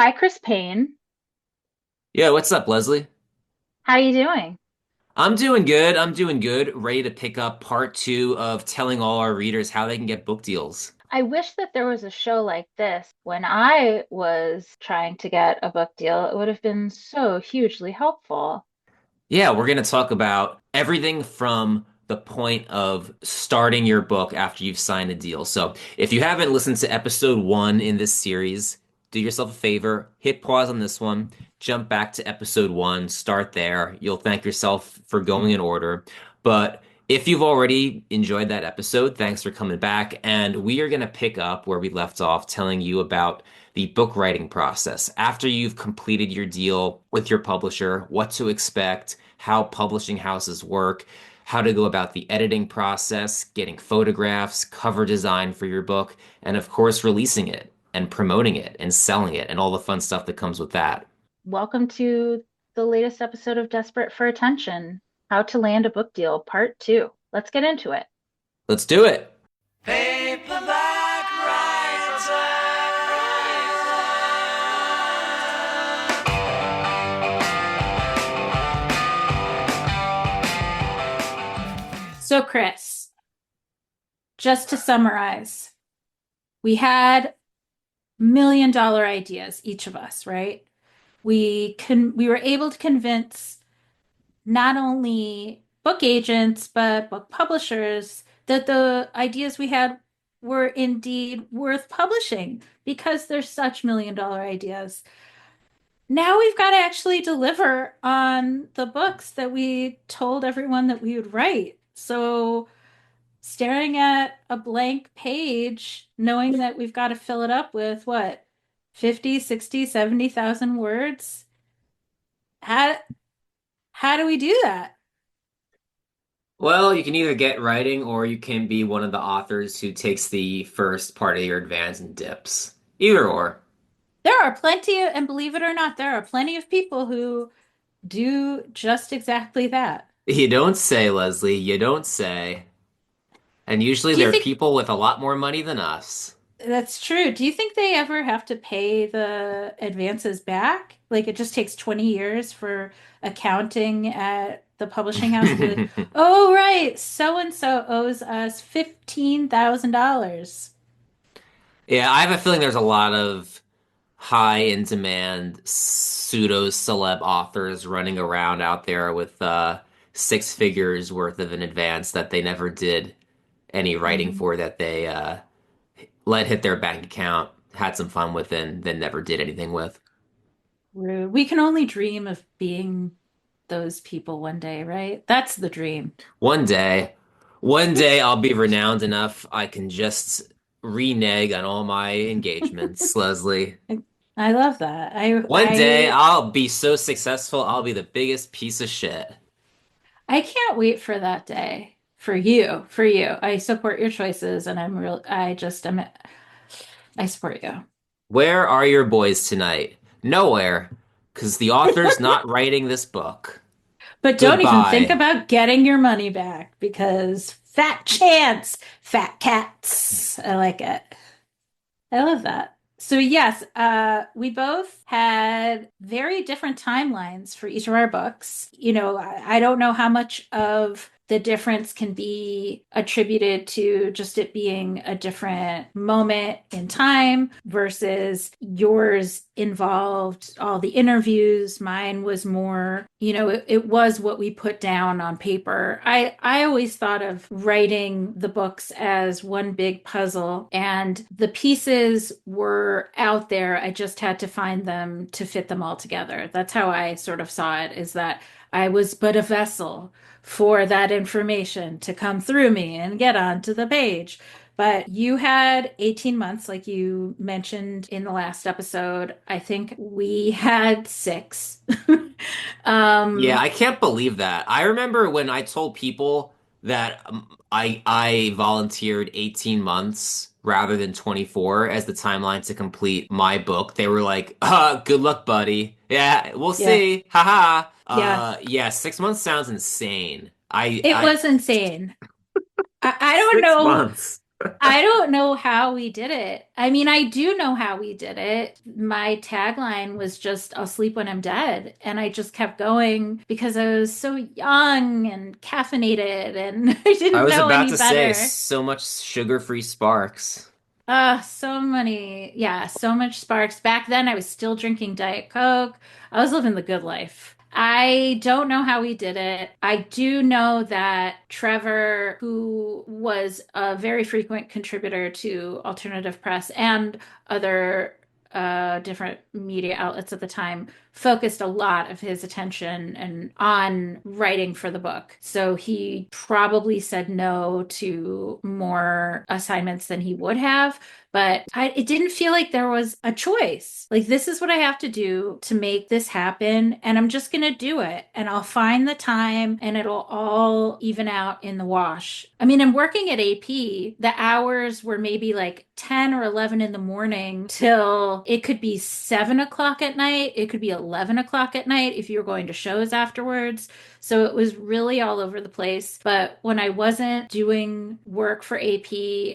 Hi, Chris Payne. Yeah, what's up, Leslie? How you doing? I'm doing good. I'm doing good. Ready to pick up part two of telling all our readers how they can get book deals. I wish that there was a show like this when I was trying to get a book deal. It would have been so hugely helpful. Yeah, we're going to talk about everything from the point of starting your book after you've signed a deal. So, if you haven't listened to episode one in this series, do yourself a favor, hit pause on this one, jump back to episode one, start there. You'll thank yourself for going in order. But if you've already enjoyed that episode, thanks for coming back. And we are going to pick up where we left off, telling you about the book writing process. After you've completed your deal with your publisher, what to expect, how publishing houses work, how to go about the editing process, getting photographs, cover design for your book, and of course, releasing it and promoting it and selling it and all the fun stuff that comes with that. Welcome to the latest episode of Desperate for Attention, How to Land a Book Deal, Part 2. Let's get into it. Let's do it. Paperback So, Chris, just to summarize, we had $1 million ideas, each of us, right? We were able to convince not only book agents but book publishers that the ideas we had were indeed worth publishing because they're such $1 million ideas. Now we've got to actually deliver on the books that we told everyone that we would write. So staring at a blank page, knowing that we've got to fill it up with what, 50, 60, 70,000 words? How how do we do that? Well, you can either get writing or you can be one of the authors who takes the first part of your advance and dips. Either or. There are plenty, and believe it or not, there are plenty of people who do just exactly that. You don't say, Leslie, you don't say. And usually Do you they're think people with a lot more money than us. that's true? Do you think they ever have to pay the advances back? Like it just takes 20 years for accounting at the publishing house to be like, oh, right, so and so owes us $15,000. Yeah, I have a feeling there's a lot of high in demand pseudo celeb authors running around out there with six figures worth of an advance that they never did any writing Mhm. for that they let hit their bank account, had some fun with, and then never did anything with. Rude. We can only dream of being those people one day, right? That's the dream. One day, one day I'll be renowned enough I can just renege on all my engagements, Leslie. I love that. One day I'll be so successful, I'll be the biggest piece of shit. I can't wait for that day. For you, for you. I support your choices and I support you. Where are your boys tonight? Nowhere, because the author's not writing this book. But don't even think Goodbye. about getting your money back because fat chance, fat cats. I like it. I love that. So yes, we both had very different timelines for each of our books. I don't know how much of the difference can be attributed to just it being a different moment in time versus yours involved all the interviews. Mine was more, it was what we put down on paper. I always thought of writing the books as one big puzzle, and the pieces were out there. I just had to find them to fit them all together. That's how I sort of saw it, is that I was but a vessel for that information to come through me and get onto the page. But you had 18 months, like you mentioned in the last episode. I think we had six. Yeah, um, I can't believe that. I remember when I told people that I volunteered 18 months rather than 24 as the timeline to complete my book. They were like, good luck, buddy. Yeah, we'll yeah, see. Haha. yeah. Yeah, 6 months sounds insane. It was insane. I don't Six know. months. I don't know how we did it. I mean, I do know how we did it. My tagline was just, I'll sleep when I'm dead. And I just kept going because I was so young and caffeinated and I I didn't was know about any to say better. so much sugar-free sparks. So many, yeah, so much sparks. Back then, I was still drinking Diet Coke. I was living the good life. I don't know how we did it. I do know that Trevor, who was a very frequent contributor to alternative press and other different media outlets at the time, focused a lot of his attention and on writing for the book. So he probably said no to more assignments than he would have. But it didn't feel like there was a choice. Like, this is what I have to do to make this happen, and I'm just going to do it. And I'll find the time, and it'll all even out in the wash. I mean, I'm working at AP. The hours were maybe like 10 or 11 in the morning till it could be 7 o'clock at night. It could be 11 o'clock at night if you were going to shows afterwards. So it was really all over the place. But when I wasn't doing work for AP,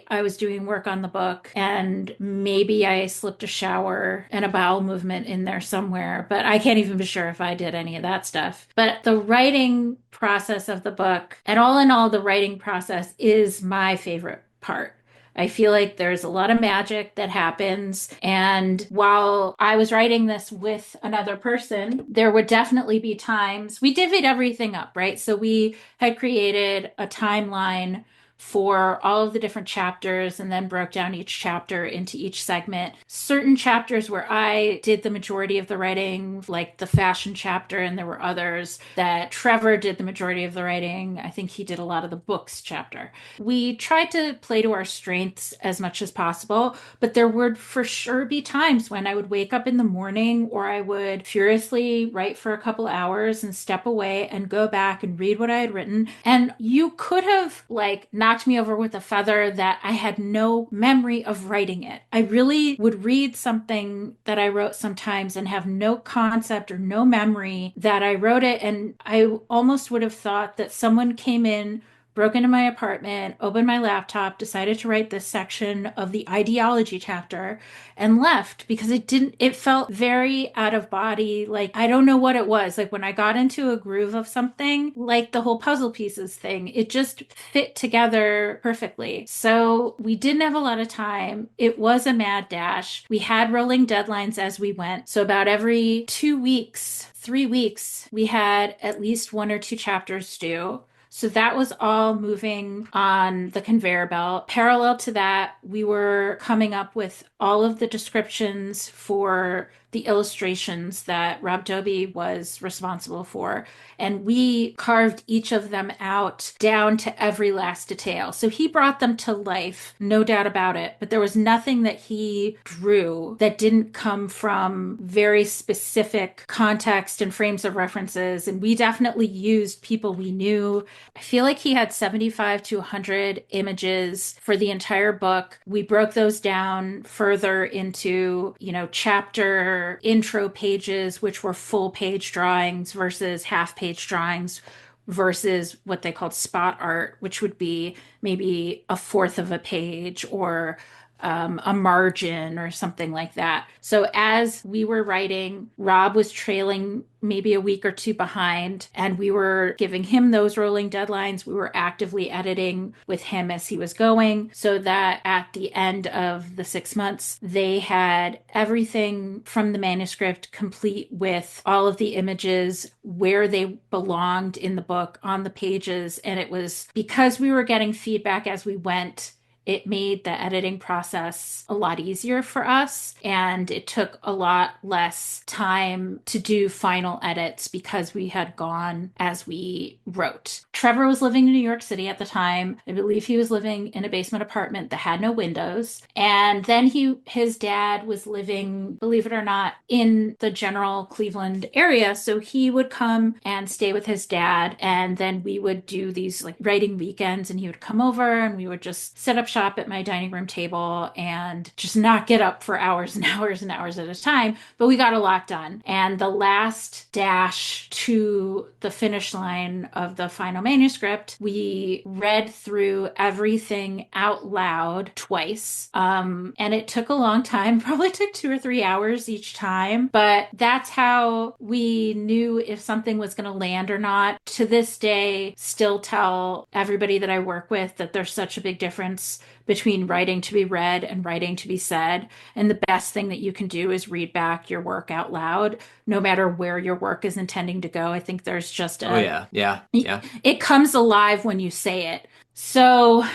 I was doing work on the book, and maybe I slipped a shower and a bowel movement in there somewhere. But I can't even be sure if I did any of that stuff. But the writing process of the book, and all in all, the writing process is my favorite part. I feel like there's a lot of magic that happens. And while I was writing this with another person, there would definitely be times we divvied everything up, right? So we had created a timeline for all of the different chapters and then broke down each chapter into each segment. Certain chapters where I did the majority of the writing, like the fashion chapter, and there were others that Trevor did the majority of the writing. I think he did a lot of the books chapter. We tried to play to our strengths as much as possible, but there would for sure be times when I would wake up in the morning or I would furiously write for a couple hours and step away and go back and read what I had written. And you could have like knocked me over with a feather that I had no memory of writing it. I really would read something that I wrote sometimes and have no concept or no memory that I wrote it. And I almost would have thought that someone came in, broke into my apartment, opened my laptop, decided to write this section of the ideology chapter, and left because it felt very out of body. Like, I don't know what it was. Like, when I got into a groove of something, like the whole puzzle pieces thing, it just fit together perfectly. So we didn't have a lot of time. It was a mad dash. We had rolling deadlines as we went. So about every 2 weeks, 3 weeks, we had at least one or two chapters due. So that was all moving on the conveyor belt. Parallel to that, we were coming up with all of the descriptions for the illustrations that Rob Dobie was responsible for. And we carved each of them out down to every last detail. So he brought them to life, no doubt about it. But there was nothing that he drew that didn't come from very specific context and frames of references. And we definitely used people we knew. I feel like he had 75 to 100 images for the entire book. We broke those down further into, chapter intro pages, which were full page drawings versus half page drawings versus what they called spot art, which would be maybe a fourth of a page or a margin or something like that. So as we were writing, Rob was trailing maybe a week or two behind, and we were giving him those rolling deadlines. We were actively editing with him as he was going, so that at the end of the 6 months, they had everything from the manuscript complete with all of the images where they belonged in the book on the pages. And it was because we were getting feedback as we went, it made the editing process a lot easier for us. And it took a lot less time to do final edits because we had gone as we wrote. Trevor was living in New York City at the time. I believe he was living in a basement apartment that had no windows. And then his dad was living, believe it or not, in the general Cleveland area. So he would come and stay with his dad. And then we would do these like writing weekends, and he would come over and we would just set up shop at my dining room table and just not get up for hours and hours and hours at a time. But we got a lot done. And the last dash to the finish line of the final manuscript, we read through everything out loud twice. And it took a long time, probably took 2 or 3 hours each time. But that's how we knew if something was going to land or not. To this day, still tell everybody that I work with that there's such a big difference between writing to be read and writing to be said. And the best thing that you can do is read back your work out loud, no matter where your work is intending to go. I think there's just Oh a, yeah, yeah, yeah. it comes alive when you say it. So,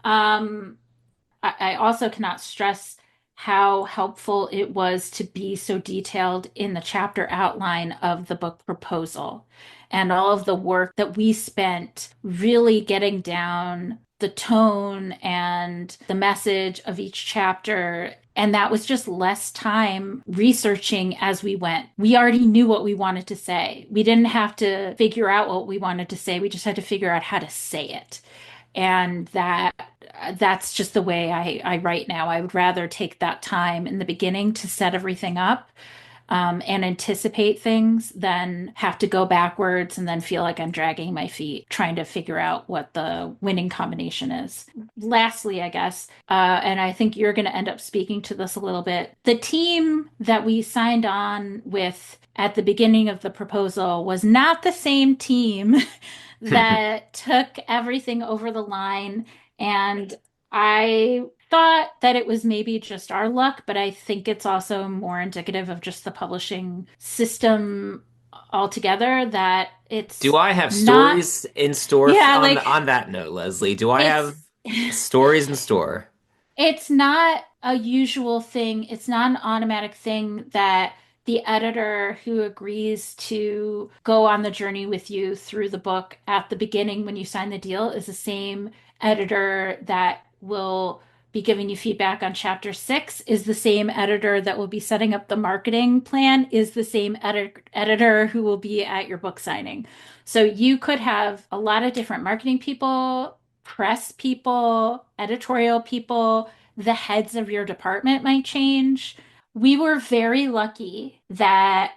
um, I also cannot stress how helpful it was to be so detailed in the chapter outline of the book proposal and all of the work that we spent really getting down the tone and the message of each chapter. And that was just less time researching as we went. We already knew what we wanted to say. We didn't have to figure out what we wanted to say. We just had to figure out how to say it. And that's just the way I write now. I would rather take that time in the beginning to set everything up, and anticipate things than have to go backwards and then feel like I'm dragging my feet trying to figure out what the winning combination is. Lastly, I guess, and I think you're going to end up speaking to this a little bit, the team that we signed on with at the beginning of the proposal was not the same team that took everything over the line. And I thought that it was maybe just our luck, but I think it's also more indicative of just the publishing system altogether that Do it's I have not, stories in store yeah, on like on that note, Leslie? Do I it's have stories in store? it's not a usual thing. It's not an automatic thing that the editor who agrees to go on the journey with you through the book at the beginning when you sign the deal is the same editor that will be giving you feedback on chapter 6, is the same editor that will be setting up the marketing plan, is the same editor who will be at your book signing. So you could have a lot of different marketing people, press people, editorial people, the heads of your department might change. We were very lucky that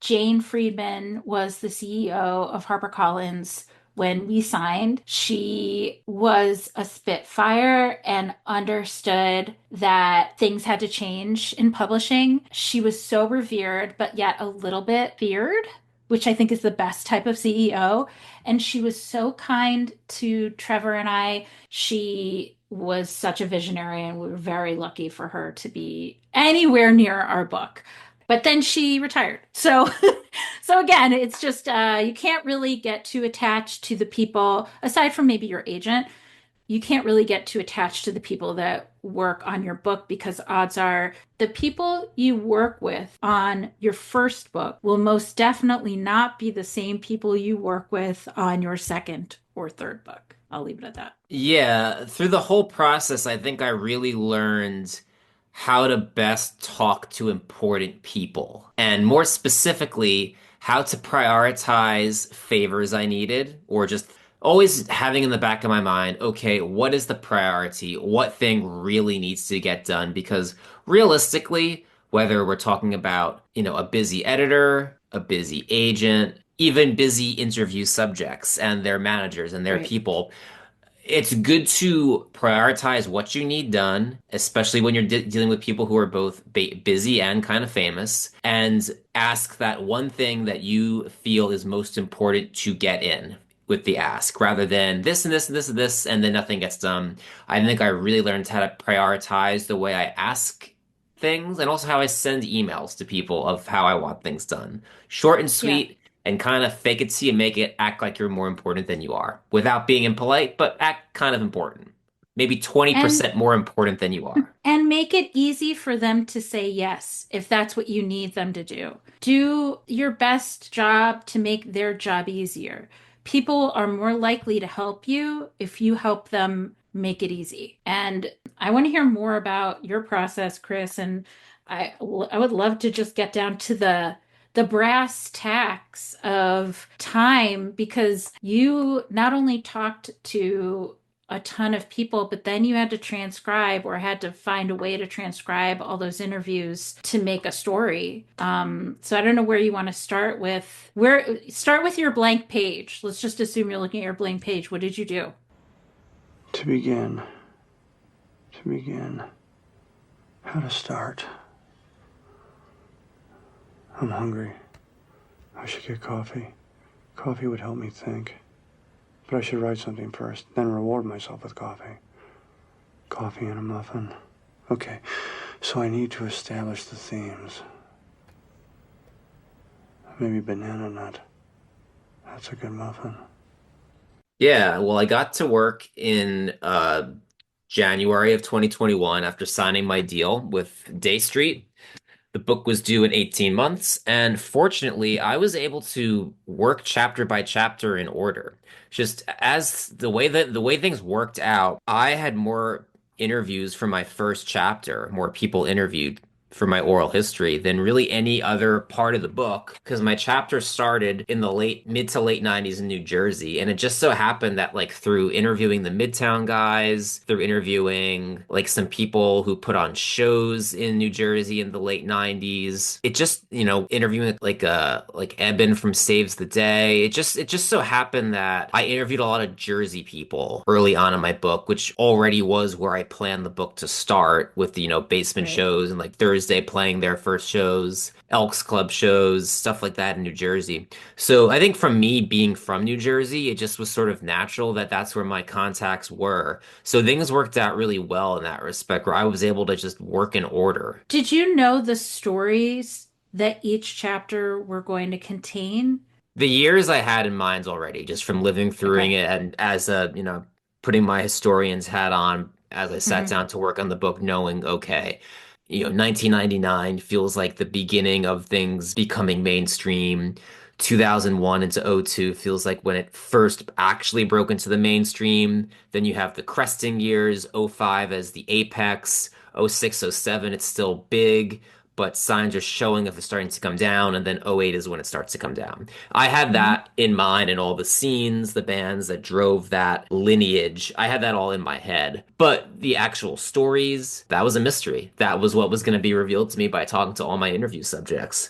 Jane Friedman was the CEO of HarperCollins when we signed. She was a Spitfire and understood that things had to change in publishing. She was so revered, but yet a little bit feared, which I think is the best type of CEO. And she was so kind to Trevor and I. She was such a visionary, and we were very lucky for her to be anywhere near our book. But then she retired. So, so again, it's just you can't really get too attached to the people, aside from maybe your agent. You can't really get too attached to the people that work on your book because odds are the people you work with on your first book will most definitely not be the same people you work with on your second or third book. I'll leave it at that. Yeah, through the whole process, I think I really learned how to best talk to important people, and more specifically, how to prioritize favors I needed, or just always having in the back of my mind, okay, what is the priority? What thing really needs to get done? Because realistically, whether we're talking about, a busy editor, a busy agent, even busy interview subjects and their managers and their Right. people, it's good to prioritize what you need done, especially when you're dealing with people who are both busy and kind of famous, and ask that one thing that you feel is most important to get in with the ask, rather than this and this and this and this, and then nothing gets done. I think I really learned how to prioritize the way I ask things and also how I send emails to people of how I want things done. Short and Yeah. sweet and kind of fake it till you make it, act like you're more important than you are without being impolite, but act kind of important. Maybe And 20% more important than you are. and make it easy for them to say yes if that's what you need them to do. Do your best job to make their job easier. People are more likely to help you if you help them make it easy. And I want to hear more about your process, Chris, and I would love to just get down to the brass tacks of time because you not only talked to a ton of people, but then you had to transcribe or had to find a way to transcribe all those interviews to make a story. So I don't know where you want to start with. Start with your blank page. Let's just assume you're looking at your blank page. What did you do? To begin, how to start. I'm hungry. I should get coffee. Coffee would help me think. But I should write something first, then reward myself with coffee. Coffee and a muffin. Okay, so I need to establish the themes. Maybe banana nut. That's a good muffin. Yeah, well, I got to work in January of 2021 after signing my deal with Day Street. The book was due in 18 months, and fortunately, I was able to work chapter by chapter in order. Just as the way things worked out, I had more interviews for my first chapter, more people interviewed for my oral history than really any other part of the book because my chapter started in the late mid to late 90s in New Jersey, and it just so happened that like through interviewing the Midtown guys, through interviewing like some people who put on shows in New Jersey in the late 90s, it just, interviewing like Eben from Saves the Day, it just so happened that I interviewed a lot of Jersey people early on in my book, which already was where I planned the book to start with the, basement Right. shows and like Thursday playing their first shows, Elks Club shows, stuff like that in New Jersey. So I think from me being from New Jersey, it just was sort of natural that that's where my contacts were. So things worked out really well in that respect, where I was able to just work in order. Did you know the stories that each chapter were going to contain? The years I had in mind already, just from living through Okay. it and as a, putting my historian's hat on as I sat Hmm. down to work on the book, knowing, okay, 1999 feels like the beginning of things becoming mainstream. 2001 into '02 feels like when it first actually broke into the mainstream. Then you have the cresting years, '05 as the apex, '06, '07, it's still big, but signs are showing if it's starting to come down, and then '08 is when it starts to come down. I had Hmm. that in mind and all the scenes, the bands that drove that lineage. I had that all in my head. But the actual stories, that was a mystery. That was what was going to be revealed to me by talking to all my interview subjects.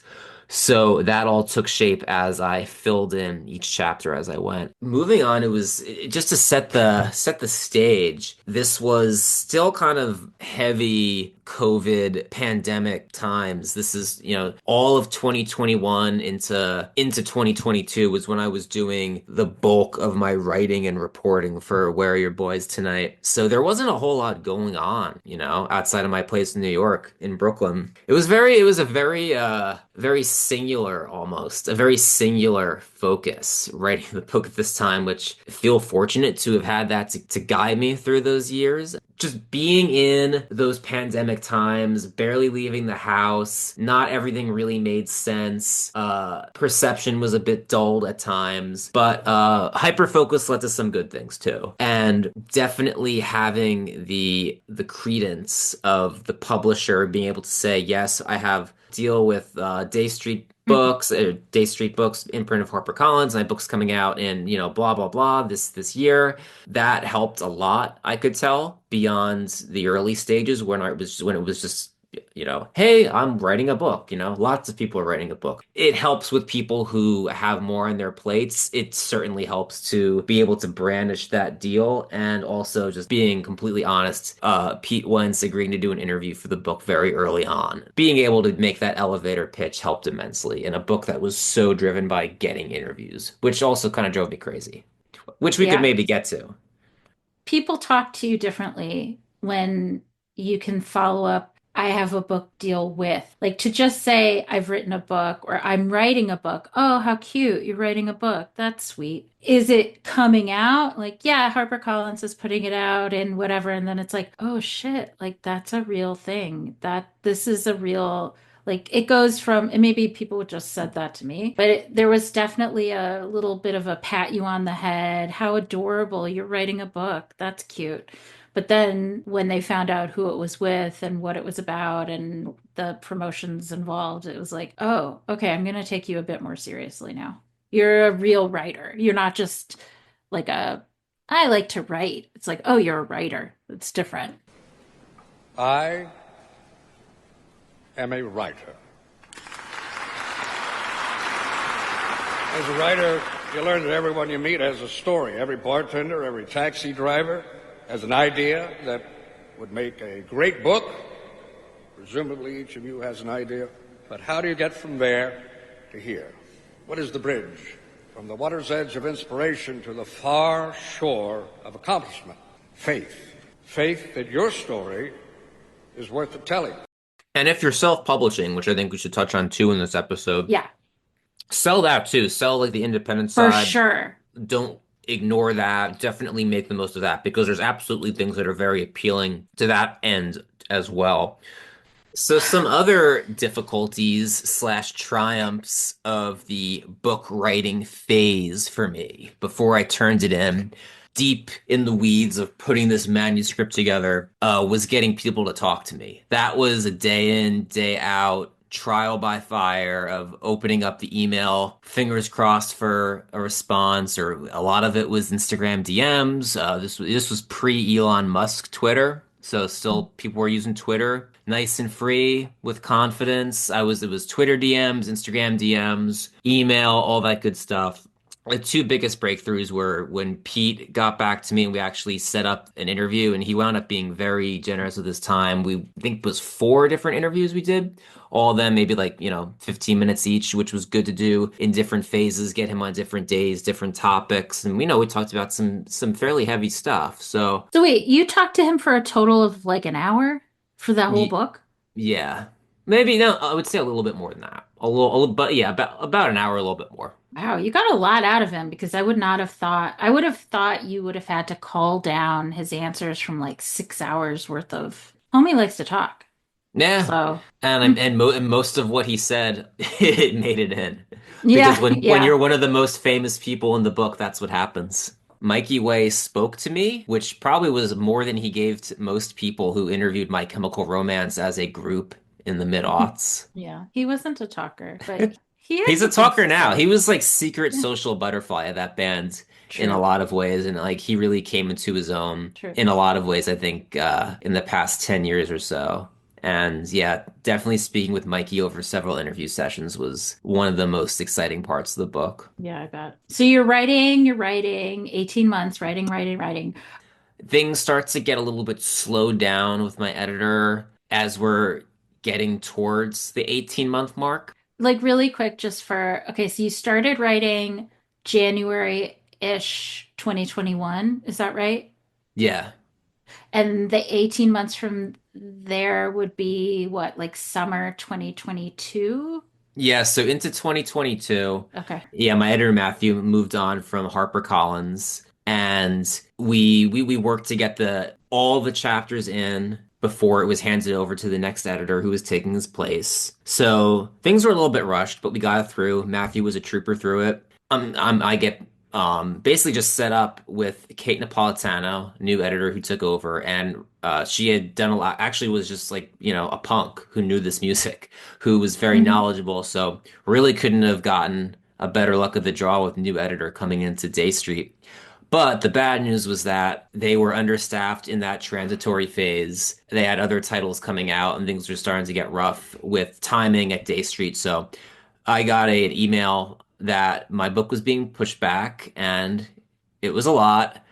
So that all took shape as I filled in each chapter as I went. Moving on, just to set the stage. This was still kind of heavy COVID pandemic times. This is, all of 2021 into 2022 was when I was doing the bulk of my writing and reporting for Where Are Your Boys Tonight. So there wasn't a whole lot going on, outside of my place in New York, in Brooklyn. It was a very singular almost, a very singular focus writing the book at this time, which I feel fortunate to have had that to guide me through those years. Just being in those pandemic times, barely leaving the house, not everything really made sense. Perception was a bit dulled at times, but hyperfocus led to some good things too. And definitely having the credence of the publisher being able to say, yes, I have deal with Day Street Books, Day Street Books, imprint of HarperCollins. My book's coming out in, blah blah blah this year. That helped a lot, I could tell, beyond the early stages when it was just, hey, I'm writing a book, lots of people are writing a book. It helps with people who have more on their plates. It certainly helps to be able to brandish that deal and also just being completely honest. Pete Wentz agreeing to do an interview for the book very early on. Being able to make that elevator pitch helped immensely in a book that was so driven by getting interviews, which also kind of drove me crazy, which we could Yeah. maybe get to. People talk to you differently when you can follow up. I have a book deal with, like to just say, I've written a book or I'm writing a book. Oh, how cute. You're writing a book. That's sweet. Is it coming out? Like, yeah, HarperCollins is putting it out and whatever. And then it's like, oh shit, like that's a real thing. That this is a real, like it goes from, and maybe people just said that to me, but there was definitely a little bit of a pat you on the head. How adorable. You're writing a book. That's cute. But then when they found out who it was with and what it was about and the promotions involved, it was like, oh, okay, I'm going to take you a bit more seriously now. You're a real writer. You're not just like a I like to write. It's like, oh, you're a writer. It's different. I am a writer. As a writer, you learn that everyone you meet has a story. Every bartender, every taxi driver has an idea that would make a great book. Presumably each of you has an idea. But how do you get from there to here? What is the bridge from the water's edge of inspiration to the far shore of accomplishment? Faith. Faith that your story is worth the telling. And if you're self-publishing, which I think we should touch on too in this episode, Yeah, sell that too. Sell like the independent for side. sure. Don't ignore that. Definitely make the most of that because there's absolutely things that are very appealing to that end as well. So some other difficulties slash triumphs of the book writing phase for me before I turned it in, deep in the weeds of putting this manuscript together, was getting people to talk to me. That was a day in, day out, trial by fire of opening up the email, fingers crossed for a response, or a lot of it was Instagram DMs. This was pre-Elon Musk Twitter. So still people were using Twitter nice and free with confidence. It was Twitter DMs, Instagram DMs, email, all that good stuff. The two biggest breakthroughs were when Pete got back to me and we actually set up an interview, and he wound up being very generous with his time. We think it was four different interviews we did, all of them maybe like, 15 minutes each, which was good to do in different phases, get him on different days, different topics. And we talked about some fairly heavy stuff. So So wait, you talked to him for a total of like an hour for that whole y book? yeah, maybe no, I would say a little bit more than that. But yeah, about an hour, a little bit more. Wow, you got a lot out of him because I would not have thought, I would have thought you would have had to call down his answers from like 6 hours worth of. Homie likes to talk. Yeah. So, And most of what he said, it made it in. Because yeah, when yeah. you're one of the most famous people in the book, that's what happens. Mikey Way spoke to me, which probably was more than he gave to most people who interviewed My Chemical Romance as a group in the mid-aughts. Yeah, he wasn't a talker, but he had He's a good things talker to now. He say. was like secret Yeah, social butterfly of that band in a true, lot of ways, and like he really came into his own true. in a lot of ways, I think, in the past 10 years or so. And yeah, definitely speaking with Mikey over several interview sessions was one of the most exciting parts of the book. Yeah, I bet. So you're writing, 18 months, writing, writing, writing. Things start to get a little bit slowed down with my editor as we're getting towards the 18-month mark. Like really quick, just for, okay, so you started writing January-ish 2021, is that right? Yeah. And the 18 months from there would be what, like summer 2022? Yeah, so into 2022, Okay. yeah, my editor Matthew moved on from HarperCollins, and we worked to get the all the chapters in before it was handed over to the next editor who was taking his place. So things were a little bit rushed, but we got it through. Matthew was a trooper through it. I get basically just set up with Kate Napolitano, new editor who took over, and she had done a lot. Actually, was just like a punk who knew this music, who was very Hmm. knowledgeable. So really couldn't have gotten a better luck of the draw with new editor coming into Day Street. But the bad news was that they were understaffed in that transitory phase. They had other titles coming out, and things were starting to get rough with timing at Day Street. So I got an email that my book was being pushed back, and it was a lot.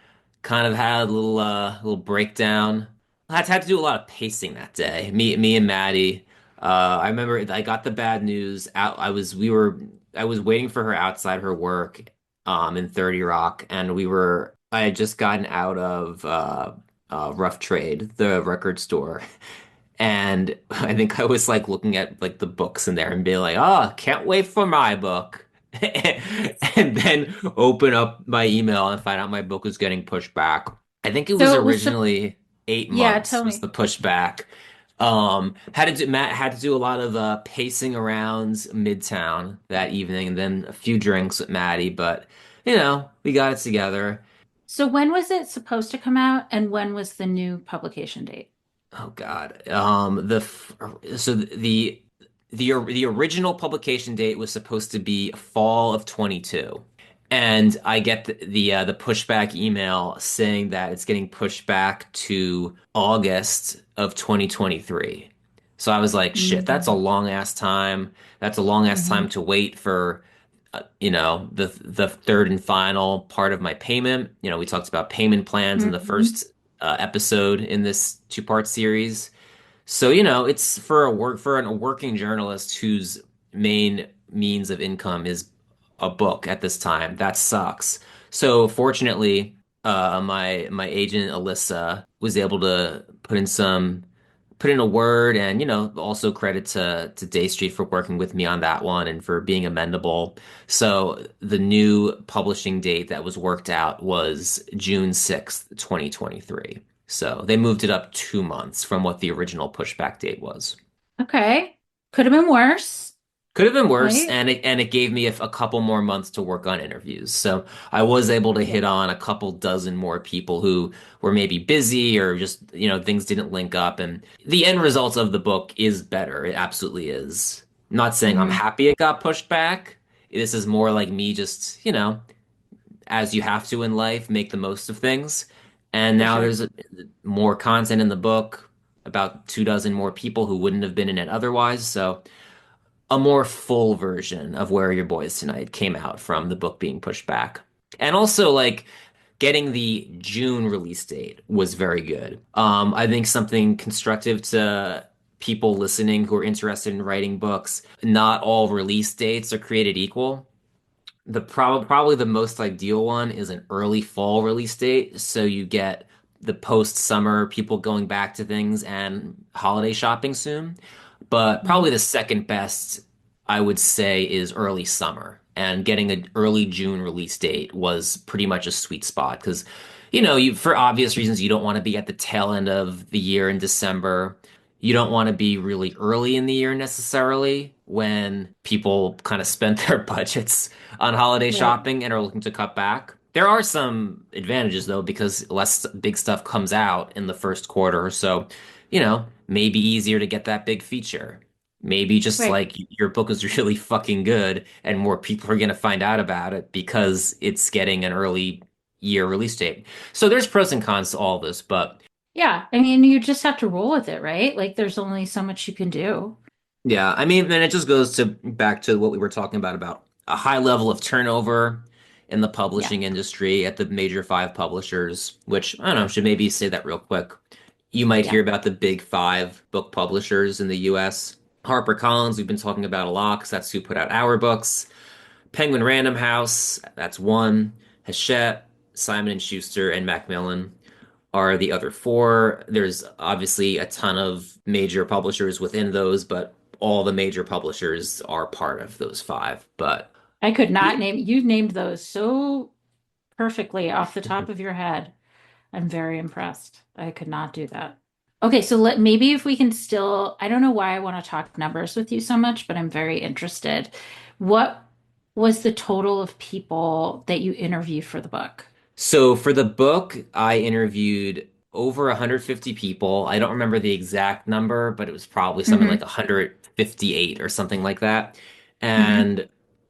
Kind of had a little breakdown. I had to do a lot of pacing that day. Me and Maddie. I remember I got the bad news out. I was waiting for her outside her work, in 30 Rock, and I had just gotten out of Rough Trade, the record store, and I think I was like looking at like the books in there and being like, oh, can't wait for my book. And then open up my email and find out my book was getting pushed back. I think it was So it was, originally eight yeah, months tell was me. the pushback. Matt had to do a lot of pacing around Midtown that evening, and then a few drinks with Maddie, but we got it together. So when was it supposed to come out and when was the new publication date? Oh God. The original publication date was supposed to be fall of 22. And I get the pushback email saying that it's getting pushed back to August of 2023. So I was like, shit, that's a Mm-hmm. long ass time. That's a long ass time to wait for the third and final part of my payment. We talked about payment plans in the Hmm. first episode in this two-part series. So, it's for a working journalist whose main means of income is a book at this time. That sucks. So, fortunately, my agent Alyssa was able to put in a word, and also credit to Day Street for working with me on that one and for being amendable. So, the new publishing date that was worked out was June 6th, 2023. So they moved it up 2 months from what the original pushback date was. Okay. Could have been worse, Could have been worse, right? and it gave me a couple more months to work on interviews. So I was able to Yeah. hit on a couple dozen more people who were maybe busy or just, things didn't link up. And the end result of the book is better. It absolutely is. I'm not saying I'm Hmm. happy it got pushed back. This is more like me just, as you have to in life, make the most of things. And For now sure. there's more content in the book, about 2 dozen more people who wouldn't have been in it otherwise. So a more full version of Where Are Your Boys Tonight came out from the book being pushed back. And also like getting the June release date was very good. I think something constructive to people listening who are interested in writing books, not all release dates are created equal. Probably the most ideal one is an early fall release date, so you get the post summer people going back to things and holiday shopping soon. But Mhm. probably the second best, I would say, is early summer. And getting an early June release date was pretty much a sweet spot because, you for obvious reasons, you don't want to be at the tail end of the year in December. You don't want to be really early in the year necessarily when people kind of spent their budgets on holiday Right. shopping and are looking to cut back. There are some advantages though, because less big stuff comes out in the first quarter. So, maybe easier to get that big feature. Maybe just Right. like your book is really fucking good and more people are going to find out about it because it's getting an early year release date. So there's pros and cons to all this, but Yeah. I mean, you just have to roll with it, right? Like there's only so much you can do. yeah, I mean, then it just goes to back to what we were talking about a high level of turnover in the Yeah. publishing industry at the major five publishers, which I don't know, Yep. should maybe say that real quick. You might Yeah. hear about the big five book publishers in the US. HarperCollins, we've been talking about a lot because that's who put out our books. Penguin Random House, that's one. Hachette, Simon and Schuster, and Macmillan are the other four. There's obviously a ton of major publishers within those, but all the major publishers are part of those five. But I could yeah. not name, you named those so perfectly off the top of your head. I'm very impressed. I could not do that. Okay, so maybe if we can still, I don't know why I want to talk numbers with you so much, but I'm very interested. What was the total of people that you interviewed for the book? So for the book, I interviewed over 150 people. I don't remember the exact number, but it was probably something like Hmm. 158 or something like that. Hmm. And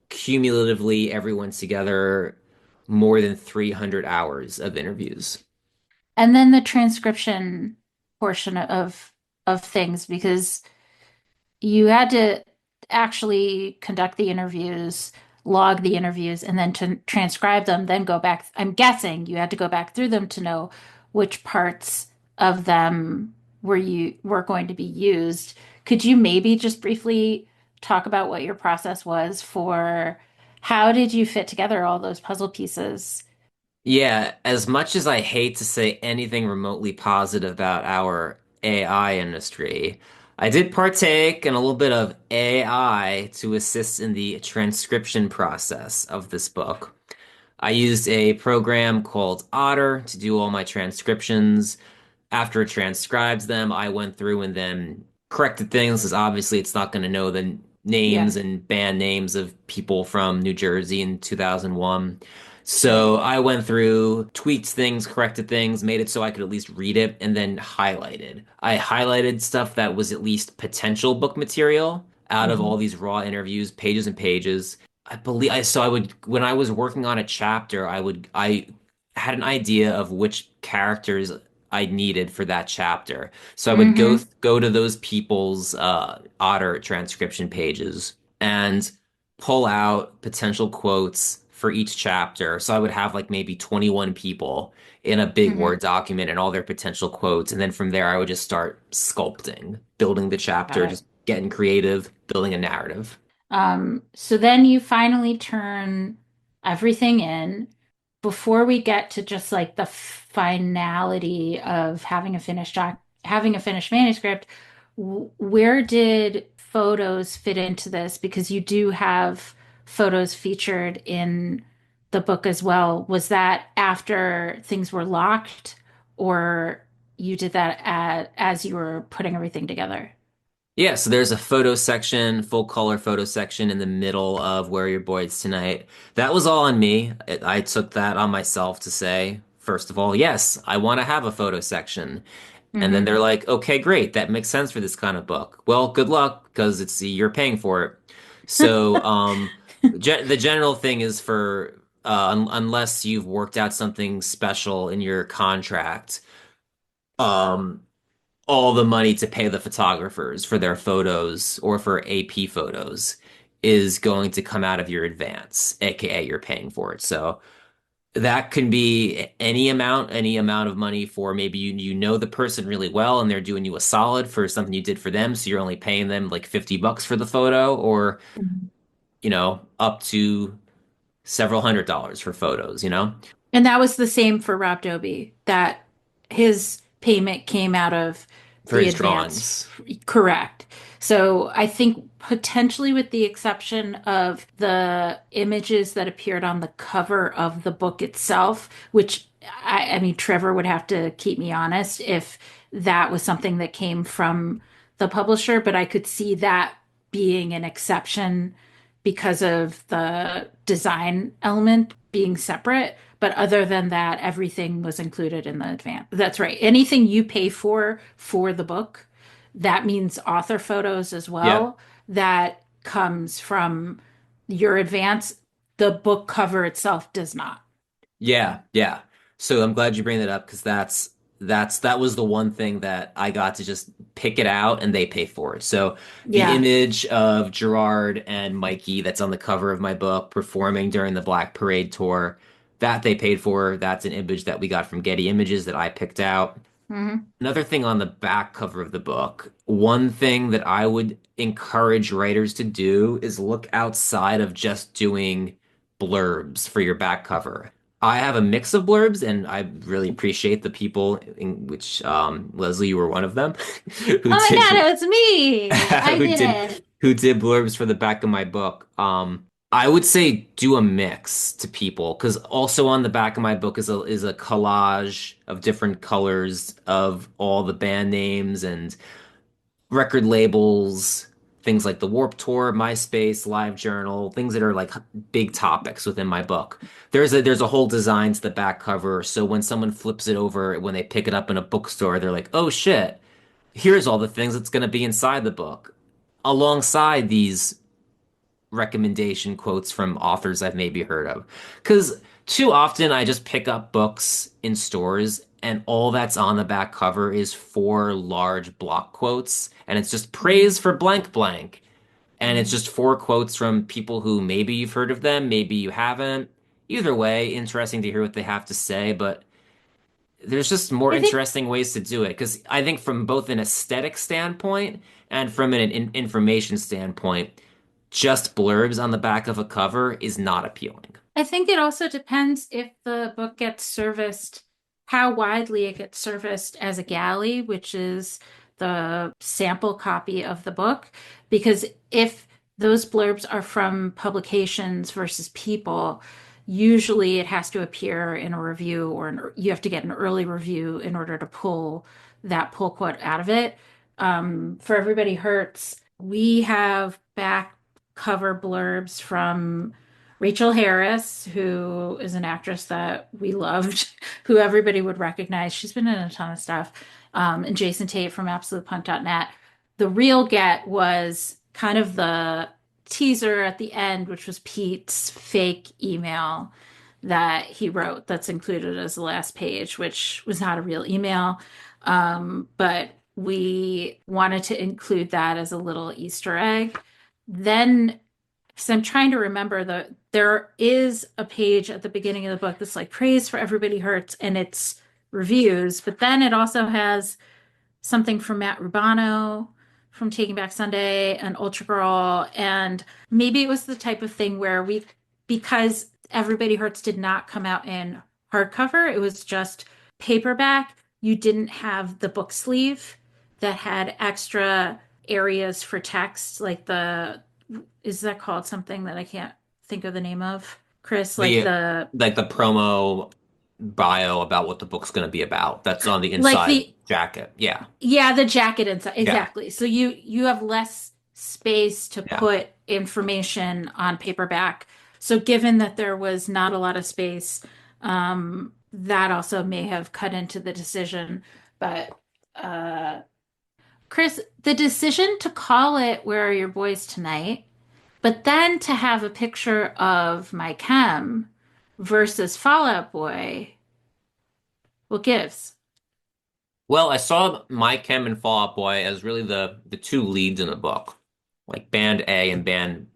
cumulatively, everyone together, more than 300 hours of interviews. And then the transcription portion of things, because you had to actually conduct the interviews, log the interviews, and then to transcribe them, then go back. I'm guessing you had to go back through them to know which parts of them were going to be used. Could you maybe just briefly talk about what your process was for how did you fit together all those puzzle pieces? Yeah, as much as I hate to say anything remotely positive about our AI industry, I did partake in a little bit of AI to assist in the transcription process of this book. I used a program called Otter to do all my transcriptions. After it transcribes them, I went through and then corrected things because obviously it's not going to know the Yeah, names and band names of people from New Jersey in 2001. right. So I went through, tweaked things, corrected things, made it so I could at least read it, and then highlighted. I highlighted stuff that was at least potential book material out of all Hmm. these raw interviews, pages and pages. I believe I would when I was working on a chapter, I had an idea of which characters I needed for that chapter. So I would Mm-hmm. go to those people's otter transcription pages and pull out potential quotes for each chapter. So I would have like maybe 21 people in a big Mm-hmm. Word document and all their potential quotes. And then from there I would just start sculpting, building the Got chapter, it. just getting creative, building a narrative. So then you finally turn everything in before we get to just like the finality of having a finished manuscript. Where did photos fit into this? Because you do have photos featured in the book as well. Was that after things were locked, or you did that as you were putting everything together? Yeah, so there's a photo section, full color photo section in the middle of Where Are Your Boys Tonight. That was all on me. I took that on myself to say, first of all, yes, I want to have a photo section. And then Mm-hmm. they're like, okay, great, that makes sense for this kind of book. Well, good luck because it's you're paying for it. So, the general thing is for unless you've worked out something special in your contract, um, all the money to pay the photographers for their photos or for AP photos is going to come out of your advance, aka you're paying for it. So that can be any amount of money for maybe you know the person really well and they're doing you a solid for something you did for them, so you're only paying them like $50 for the photo, or up to several $100s for photos, you know, And that was the same for Rob Doby, that his payment came out of for the his advance. drawings. Correct. So I think potentially with the exception of the images that appeared on the cover of the book itself, which I mean, Trevor would have to keep me honest if that was something that came from the publisher, but I could see that being an exception because of the design element being separate. But other than that, everything was included in the advance. That's right. Anything you pay for the book, that means author photos as Yep. well. That comes from your advance. The book cover itself does not. Yeah, yeah. So I'm glad you bring that up because that was the one thing that I got to just pick it out and they pay for it. So the Yeah. image of Gerard and Mikey that's on the cover of my book performing during the Black Parade tour, that they paid for. That's an image that we got from Getty Images that I picked out. Hmm. Another thing on the back cover of the book, one thing that I would encourage writers to do is look outside of just doing blurbs for your back cover. I have a mix of blurbs, and I really appreciate the people in which Leslie, you were one of them, who Oh my did God, it was me. I who did did it. who did blurbs for the back of my book. I would say do a mix to people because also on the back of my book is a collage of different colors of all the band names and record labels, things like the Warp Tour, MySpace, LiveJournal, things that are like big topics within my book. There's a whole design to the back cover, so when someone flips it over, when they pick it up in a bookstore, they're like, "Oh shit, here's all the things that's going to be inside the book." Alongside these recommendation quotes from authors I've maybe heard of. Because too often I just pick up books in stores and all that's on the back cover is four large block quotes and it's just praise for blank blank. And it's Mhm. just four quotes from people who maybe you've heard of them, maybe you haven't. Either way, interesting to hear what they have to say, but there's just more I think interesting ways to do it. Because I think from both an aesthetic standpoint and from an information standpoint, just blurbs on the back of a cover is not appealing. I think it also depends if the book gets serviced, how widely it gets serviced as a galley, which is the sample copy of the book. Because if those blurbs are from publications versus people, usually it has to appear in a review you have to get an early review in order to pull that pull quote out of it. For Everybody Hurts, we have back cover blurbs from Rachel Harris, who is an actress that we loved, who everybody would recognize. She's been in a ton of stuff. And Jason Tate from absolutepunk.net. The real get was kind of the teaser at the end, which was Pete's fake email that he wrote that's included as the last page, which was not a real email. But we wanted to include that as a little Easter egg. Then, because I'm trying to remember, there is a page at the beginning of the book that's like praise for Everybody Hurts, and it's reviews, but then it also has something from Matt Rubano from Taking Back Sunday and Ultra Girl. And maybe it was the type of thing where because Everybody Hurts did not come out in hardcover, it was just paperback. You didn't have the book sleeve that had extra areas for text, like is that called something that I can't think of the name of, Chris? The like the promo bio about what the book's going to be about. That's on the Like inside the jacket. Yeah. Yeah, the jacket inside. Yeah. Exactly. So you have less space to Yeah. put information on paperback. So given that there was not a lot of space, that also may have cut into the decision. But Chris, the decision to call it Where Are Your Boys Tonight, but then to have a picture of my chem versus Fallout Boy, what gives? Well, I saw My Chem and Fall Out Boy as really the two leads in the book, like Band A and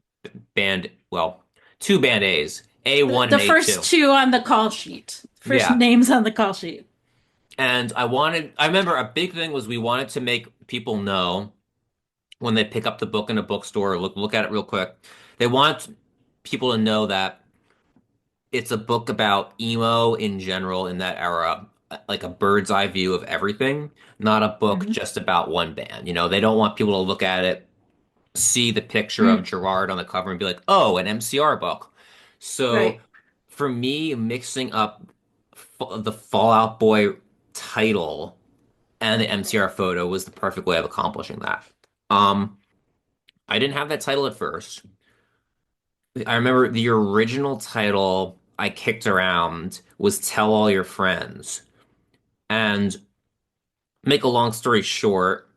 well, two Band A's, The, A1 the and first A2. two on the call sheet. First Yeah. names on the call sheet. And I remember a big thing was we wanted to make people know when they pick up the book in a bookstore, look at it real quick. They want people to know that it's a book about emo in general in that era, like a bird's eye view of everything, not a book Mhm. just about one band. They don't want people to look at it, see the picture of Mm, Gerard on the cover and be like, "Oh, an MCR book." So right. for me, mixing up the Fallout Boy title and the MCR photo was the perfect way of accomplishing that. Um, I didn't have that title at first. I remember the original title I kicked around was Tell All Your Friends. And make a long story short,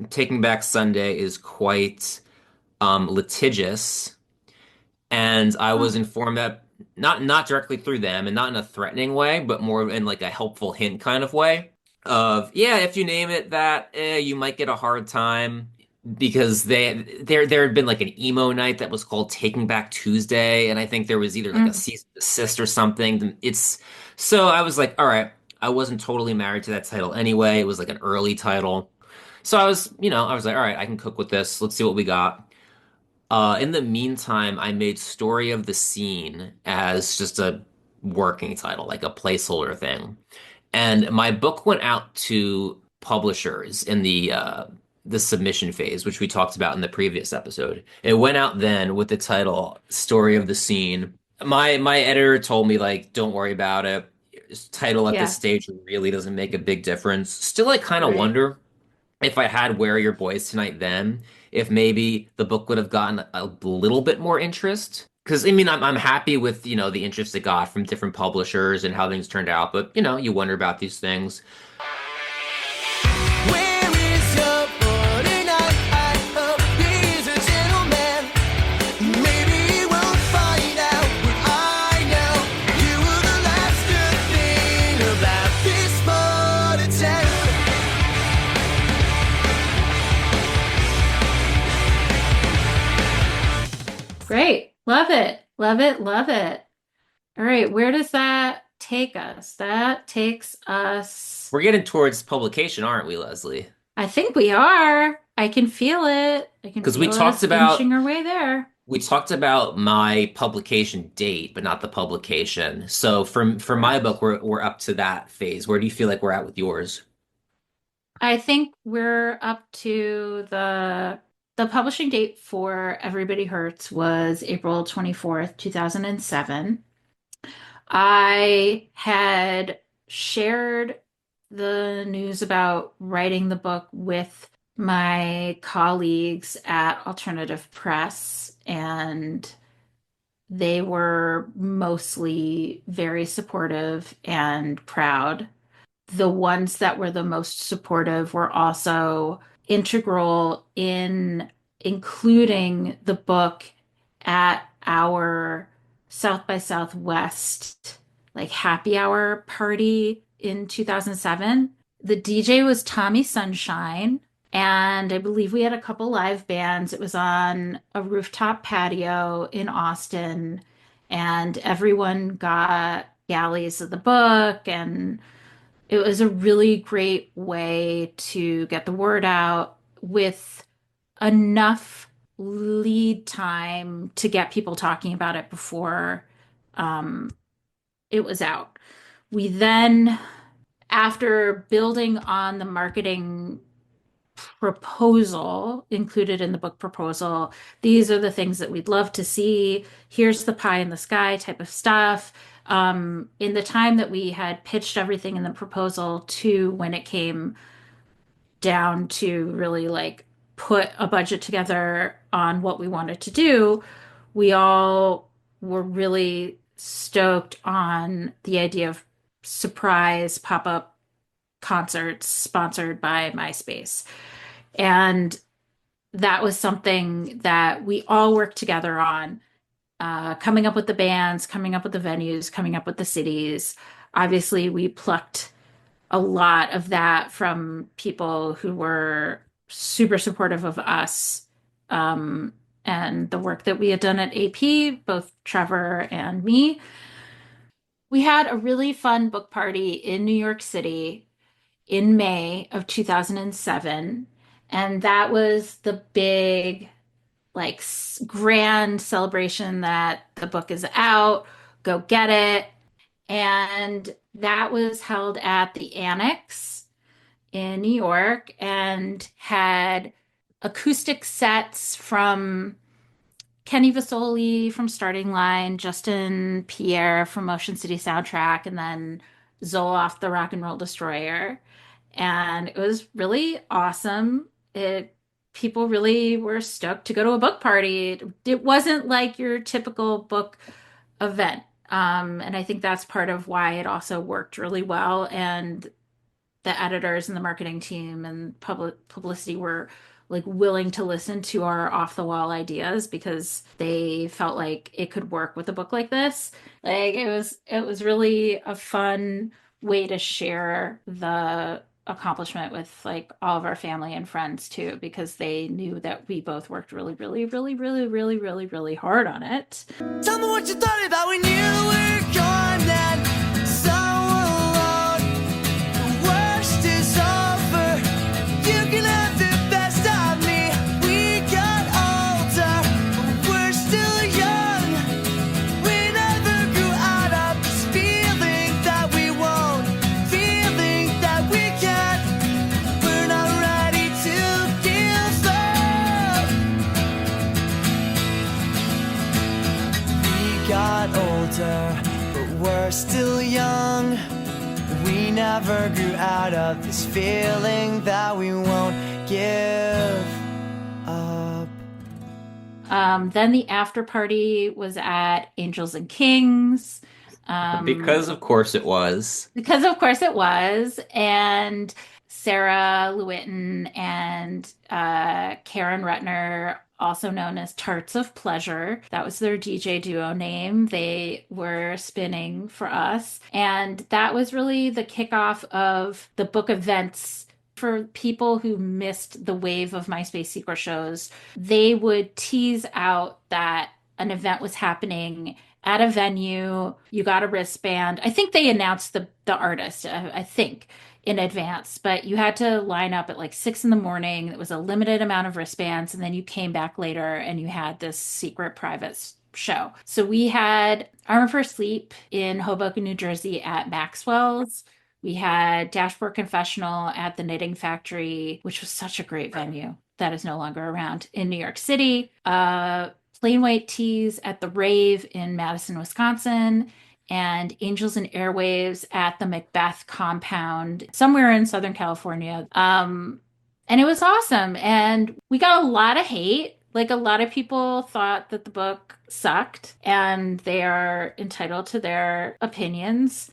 Taking Back Sunday is quite litigious. And I was Oh. informed that not directly through them and not in a threatening way, but more in like a helpful hint kind of way of, yeah, if you name it that, you might get a hard time because there had been like an emo night that was called Taking Back Tuesday, and I think there was either like a Mm, cease and desist or something. It's so I was like, all right, I wasn't totally married to that title anyway. It was like an early title. So I was like, all right, I can cook with this. Let's see what we got. In the meantime, I made Story of the Scene as just a working title, like a placeholder thing. And my book went out to publishers in the submission phase, which we talked about in the previous episode. It went out then with the title Story of the Scene. My editor told me like, don't worry about it. Title at this yeah, stage really doesn't make a big difference. Still, I kind of right. wonder if I had Where Are Your Boys Tonight then, if maybe the book would have gotten a little bit more interest. Because I mean, I'm happy with, the interest it got from different publishers and how things turned out, but you wonder about these things. Where is your boarding out? He's a gentleman. Maybe you won't find out what I know. You were the last good thing about this part of town. Great. Love it. Love it. Love it. All right. Where does that take us? That takes us, We're getting towards publication, aren't we, Leslie? I think we are. I can feel it. I can Because we feel talked us about inching our way there. we talked about my publication date, but not the publication. So for my book, Correct. we're up to that phase. Where do you feel like we're at with yours? I think we're up to the publishing date for Everybody Hurts was April 24th, 2007. I had shared the news about writing the book with my colleagues at Alternative Press, and they were mostly very supportive and proud. The ones that were the most supportive were also integral in including the book at our South by Southwest like happy hour party in 2007. The DJ was Tommy Sunshine, and I believe we had a couple live bands. It was on a rooftop patio in Austin, and everyone got galleys of the book, and it was a really great way to get the word out with enough lead time to get people talking about it before um, it was out. We then, after building on the marketing proposal included in the book proposal, these are the things that we'd love to see. Here's the pie in the sky type of stuff. In the time that we had pitched everything in the proposal to when it came down to really like put a budget together on what we wanted to do, we all were really stoked on the idea of surprise pop-up concerts sponsored by MySpace. And that was something that we all worked together on, coming up with the bands, coming up with the venues, coming up with the cities. Obviously, we plucked a lot of that from people who were super supportive of us, and the work that we had done at AP, both Trevor and me. We had a really fun book party in New York City in May of 2007. And that was the big, like, grand celebration that the book is out. Go get it. And that was held at the Annex in New York and had acoustic sets from Kenny Vasoli from Starting Line, Justin Pierre from Motion City Soundtrack, and then Zoloft the Rock and Roll Destroyer. And it was really awesome. It People really were stoked to go to a book party. It wasn't like your typical book event. And I think that's part of why it also worked really well. And the editors and the marketing team and publicity were like willing to listen to our off the wall ideas because they felt like it could work with a book like this. Like it was really a fun way to share the accomplishment with like all of our family and friends too, because they knew that we both worked really, really, really, really, really, really, really hard on it. Tell me what you thought about when you were gone and so alone. The worst is over. You can have the best of me. We got older, but we're still young. We never grew out of this feeling that we won't, feeling that we can't. We're not ready to give up. We got older, but we're still young. We never grew out of this feeling that we won't give up. Then the after party was at Angels and Kings. Because of course it was. Because of course it was. And Sarah Lewitton and Karen Rutner, also known as Tarts of Pleasure, that was their DJ duo name. They were spinning for us. And that was really the kickoff of the book events. For people who missed the wave of MySpace secret shows, they would tease out that an event was happening at a venue. You got a wristband. I think they announced the artist, I think, in advance, but you had to line up at like 6 in the morning. It was a limited amount of wristbands, and then you came back later and you had this secret private show. So we had Armor for Sleep in Hoboken, New Jersey at Maxwell's. We had Dashboard Confessional at the Knitting Factory, which was such a great venue that is no longer around, in New York City. Plain White Tees at the Rave in Madison, Wisconsin, and Angels and Airwaves at the Macbeth compound somewhere in Southern California. And it was awesome. And we got a lot of hate. Like, a lot of people thought that the book sucked, and they are entitled to their opinions.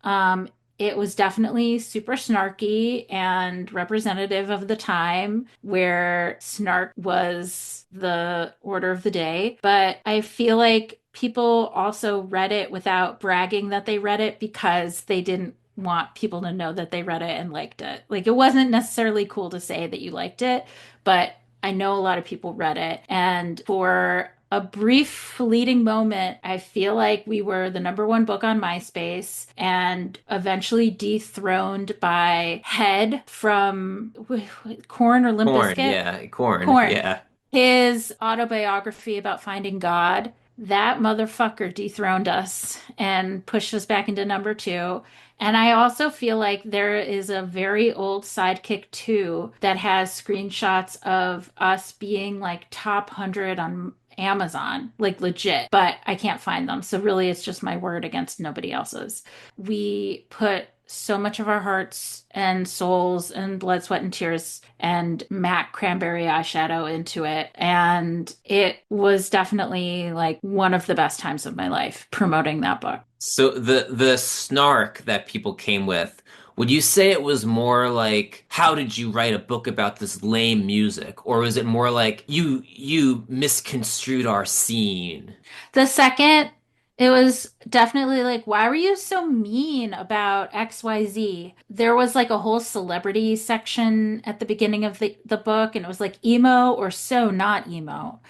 it was definitely super snarky and representative of the time where snark was the order of the day. But I feel like people also read it without bragging that they read it because they didn't want people to know that they read it and liked it. Like it wasn't necessarily cool to say that you liked it, but I know a lot of people read it. And for a brief fleeting moment, I feel like we were the number one book on MySpace and eventually dethroned by Head from Corn or Limp Corn, Bizkit. yeah, corn, Corn. yeah. His autobiography about finding God. That motherfucker dethroned us and pushed us back into number two. And I also feel like there is a very old Sidekick 2 that has screenshots of us being like top 100 on Amazon, like legit, but I can't find them. So really, it's just my word against nobody else's. We put so much of our hearts and souls and blood, sweat, and tears and MAC cranberry eyeshadow into it. And it was definitely like one of the best times of my life promoting that book. So the snark that people came with, would you say it was more like, how did you write a book about this lame music? Or was it more like you misconstrued our scene? The second, it was definitely like, why were you so mean about XYZ? There was like a whole celebrity section at the beginning of the book, and it was like emo or so not emo.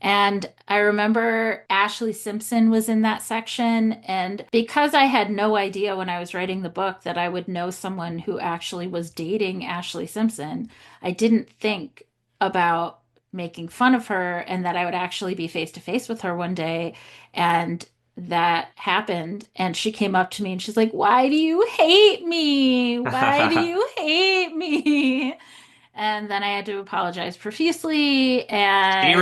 And I remember Ashley Simpson was in that section. And because I had no idea when I was writing the book that I would know someone who actually was dating Ashley Simpson, I didn't think about making fun of her and that I would actually be face to face with her one day. And that happened. And she came up to me and she's like, why do you hate me? Why do you hate me? And then I had to apologize profusely, and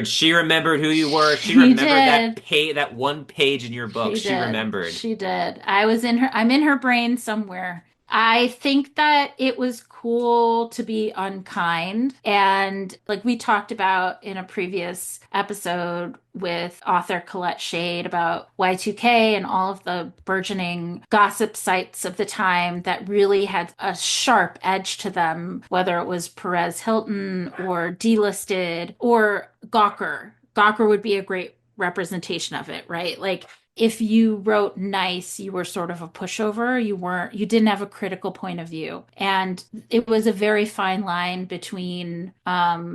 She remembered who you were. She she remembered did. that one page in your book. She She did. remembered. She did. I'm in her brain somewhere. I think that it was cool to be unkind. And like we talked about in a previous episode with author Colette Shade about Y2K and all of the burgeoning gossip sites of the time that really had a sharp edge to them, whether it was Perez Hilton or Delisted or Gawker. Gawker would be a great representation of it, right? Like if you wrote nice, you were sort of a pushover. You didn't have a critical point of view. And it was a very fine line between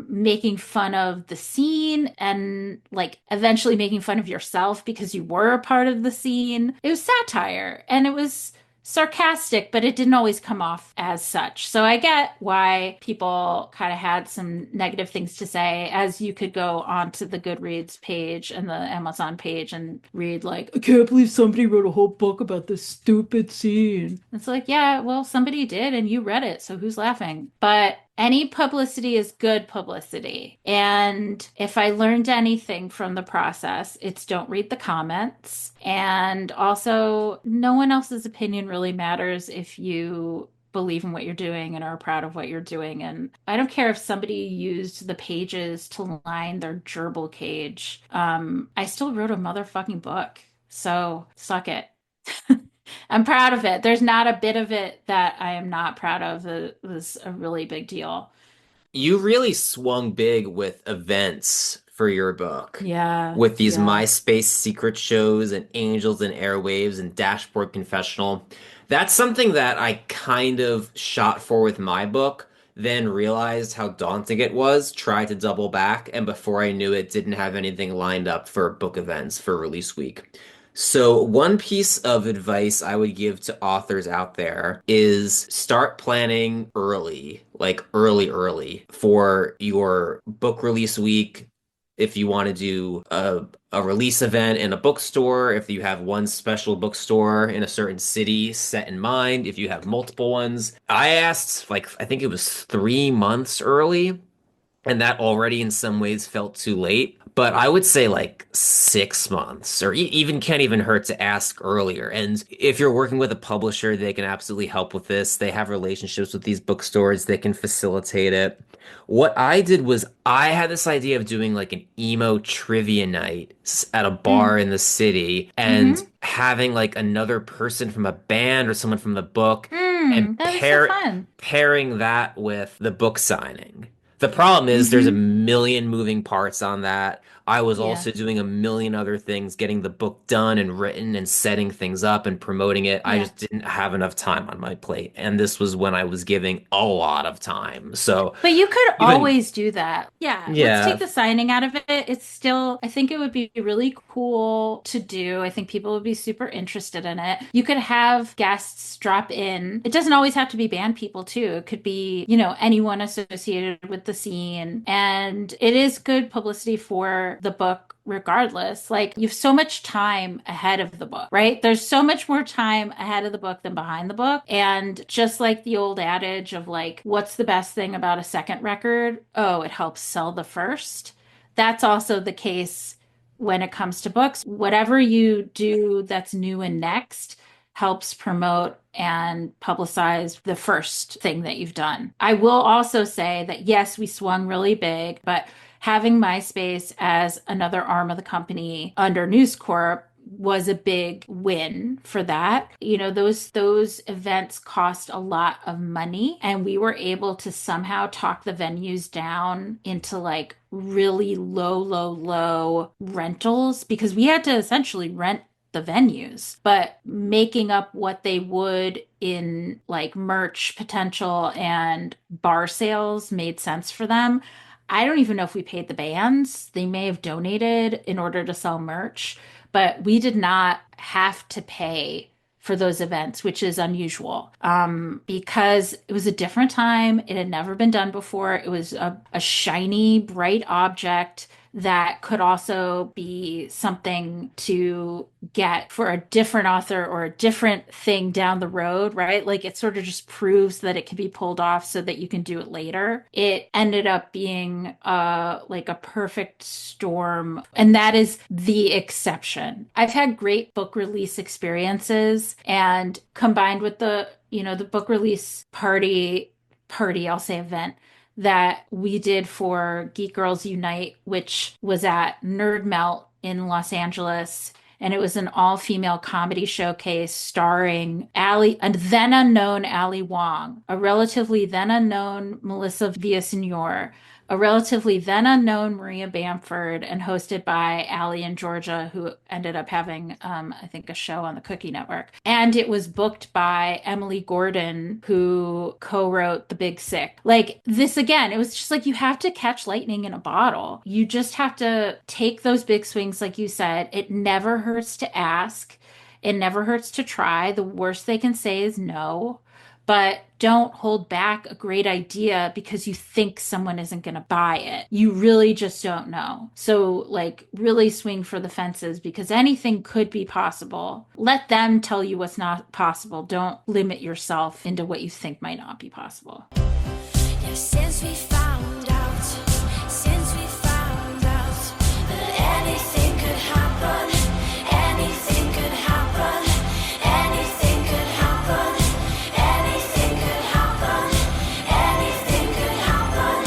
making fun of the scene and like eventually making fun of yourself because you were a part of the scene. It was satire and it was sarcastic, but it didn't always come off as such. So I get why people kind of had some negative things to say, as you could go onto the Goodreads page and the Amazon page and read like, I can't believe somebody wrote a whole book about this stupid scene. It's like, yeah, well, somebody did and you read it, so who's laughing? But any publicity is good publicity. And if I learned anything from the process, it's don't read the comments. And also, no one else's opinion really matters if you believe in what you're doing and are proud of what you're doing. And I don't care if somebody used the pages to line their gerbil cage. I still wrote a motherfucking book. So suck it. I'm proud of it. There's not a bit of it that I am not proud of. It was a really big deal. You really swung big with events for your book, Yeah, with these yeah. MySpace secret shows and Angels and Airwaves and Dashboard Confessional. That's something that I kind of shot for with my book, then realized how daunting it was, tried to double back, and before I knew it, didn't have anything lined up for book events for release week. So, one piece of advice I would give to authors out there is start planning early, like early for your book release week. If you want to do a release event in a bookstore, if you have one special bookstore in a certain city set in mind, if you have multiple ones. I asked, like, I think it was 3 months early And that already in some ways felt too late. But I would say like 6 months, or even can't even hurt to ask earlier. And if you're working with a publisher, they can absolutely help with this. They have relationships with these bookstores, they can facilitate it. What I did was I had this idea of doing like an emo trivia night at a bar Mm. in the city and Mm-hmm. having like another person from a band or someone from the book and Mm, that is so fun. pairing that with the book signing. The problem is there's a Mm-hmm. million moving parts on that. I was Yeah. also doing a million other things, getting the book done and written and setting things up and promoting it. I Yeah. just didn't have enough time on my plate. And this was when I was giving a lot of time. So But you could even, always do that. Yeah, let's take yeah, the signing out of it. It's still, I think it would be really cool to do. I think people would be super interested in it. You could have guests drop in. It doesn't always have to be band people, too. It could be, anyone associated with the scene. And it is good publicity for the book regardless. Like you have so much time ahead of the book, right? There's so much more time ahead of the book than behind the book. And just like the old adage of like, what's the best thing about a second record? Oh, it helps sell the first. That's also the case when it comes to books. Whatever you do that's new and next helps promote and publicize the first thing that you've done. I will also say that yes, we swung really big, but having MySpace as another arm of the company under News Corp was a big win for that. Those events cost a lot of money and we were able to somehow talk the venues down into like really low rentals because we had to essentially rent the venues, but making up what they would in like merch potential and bar sales made sense for them. I don't even know if we paid the bands. They may have donated in order to sell merch, but we did not have to pay for those events, which is unusual because it was a different time. It had never been done before. It was a shiny, bright object that could also be something to get for a different author or a different thing down the road, right? Like it sort of just proves that it can be pulled off so that you can do it later. It ended up being like a perfect storm, and that is the exception. I've had great book release experiences, and combined with the book release party, I'll say event that we did for Geek Girls Unite, which was at Nerd Melt in Los Angeles. And it was an all-female comedy showcase starring a then unknown Ali Wong, a relatively then unknown Melissa Villaseñor, a relatively then unknown Maria Bamford, and hosted by Ali and Georgia, who ended up having, I think, a show on the Cookie Network. And it was booked by Emily Gordon, who co-wrote The Big Sick. Like this again, it was just like you have to catch lightning in a bottle. You just have to take those big swings, like you said. It never hurts to ask. It never hurts to try. The worst they can say is no, but don't hold back a great idea because you think someone isn't going to buy it. You really just don't know. So, like, really swing for the fences because anything could be possible. Let them tell you what's not possible. Don't limit yourself into what you think might not be possible. Yeah, since we found out that anything could happen, anything could happen, anything could happen, anything could happen, anything could happen,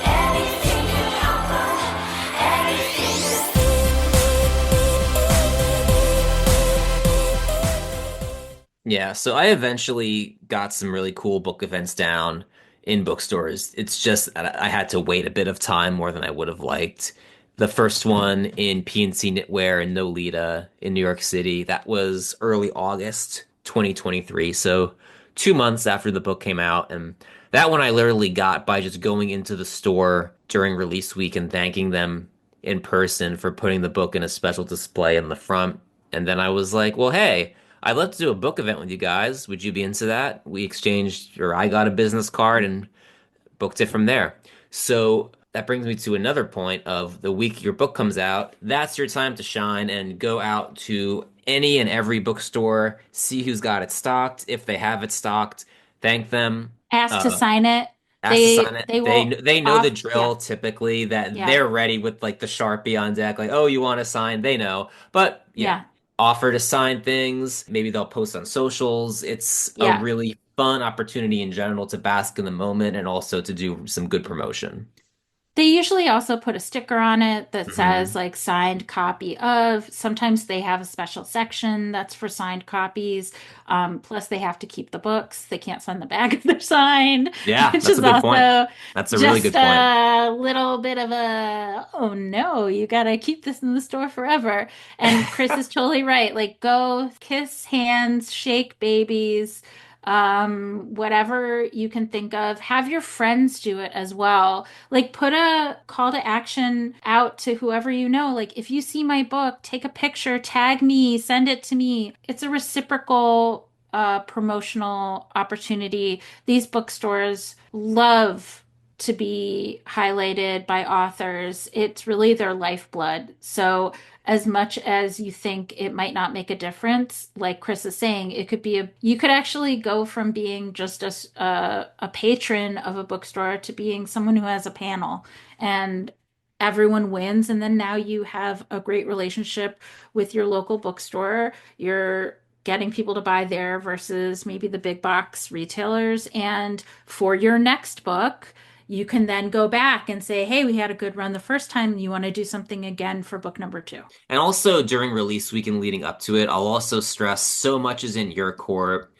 anything could happen, yeah. So I eventually got some really cool book events down in bookstores. It's just I had to wait a bit of time more than I would have liked. The first one in PNC Knitwear in Nolita in New York City, that was early August 2023. So 2 months after the book came out. And that one I literally got by just going into the store during release week and thanking them in person for putting the book in a special display in the front. And then I was like, well, hey, I'd love to do a book event with you guys. Would you be into that? We exchanged, or I got a business card and booked it from there. So that brings me to another point of the week your book comes out. That's your time to shine and go out to any and every bookstore, see who's got it stocked, if they have it stocked, thank them. Ask to Uh, sign it. ask to sign They it. they will They know the off yeah, drill typically that yeah, they're ready with like the Sharpie on deck, like, oh, you want to sign? They know. But yeah, yeah, offer to sign things. Maybe they'll post on socials. It's a yeah. really fun opportunity in general to bask in the moment and also to do some good promotion. They usually also put a sticker on it that says Hmm. like signed copy of. Sometimes they have a special section that's for signed copies. Plus, they have to keep the books. They can't send the back if they're signed, Yeah, which that's a is good point. also That's a really just good point. a little bit of a, oh no, you gotta keep this in the store forever. And Chris is totally right. Like, go kiss hands, shake babies, whatever you can think of. Have your friends do it as well. Like, put a call to action out to whoever you know. Like, if you see my book, take a picture, tag me, send it to me. It's a reciprocal promotional opportunity. These bookstores love to be highlighted by authors. It's really their lifeblood. So, as much as you think it might not make a difference, like Chris is saying, it could be you could actually go from being just a patron of a bookstore to being someone who has a panel and everyone wins. And then now you have a great relationship with your local bookstore. You're getting people to buy there versus maybe the big box retailers. And for your next book, you can then go back and say, hey, we had a good run the first time. You want to do something again for book number two. And also during release week and leading up to it, I'll also stress so much is in your court.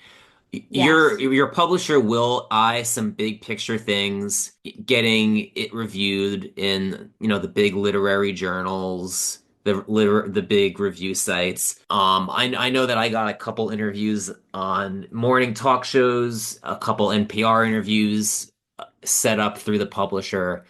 Yes. Your publisher will eye some big picture things, getting it reviewed in, the big literary journals, the big review sites. I know that I got a couple interviews on morning talk shows, a couple NPR interviews set up through the publisher.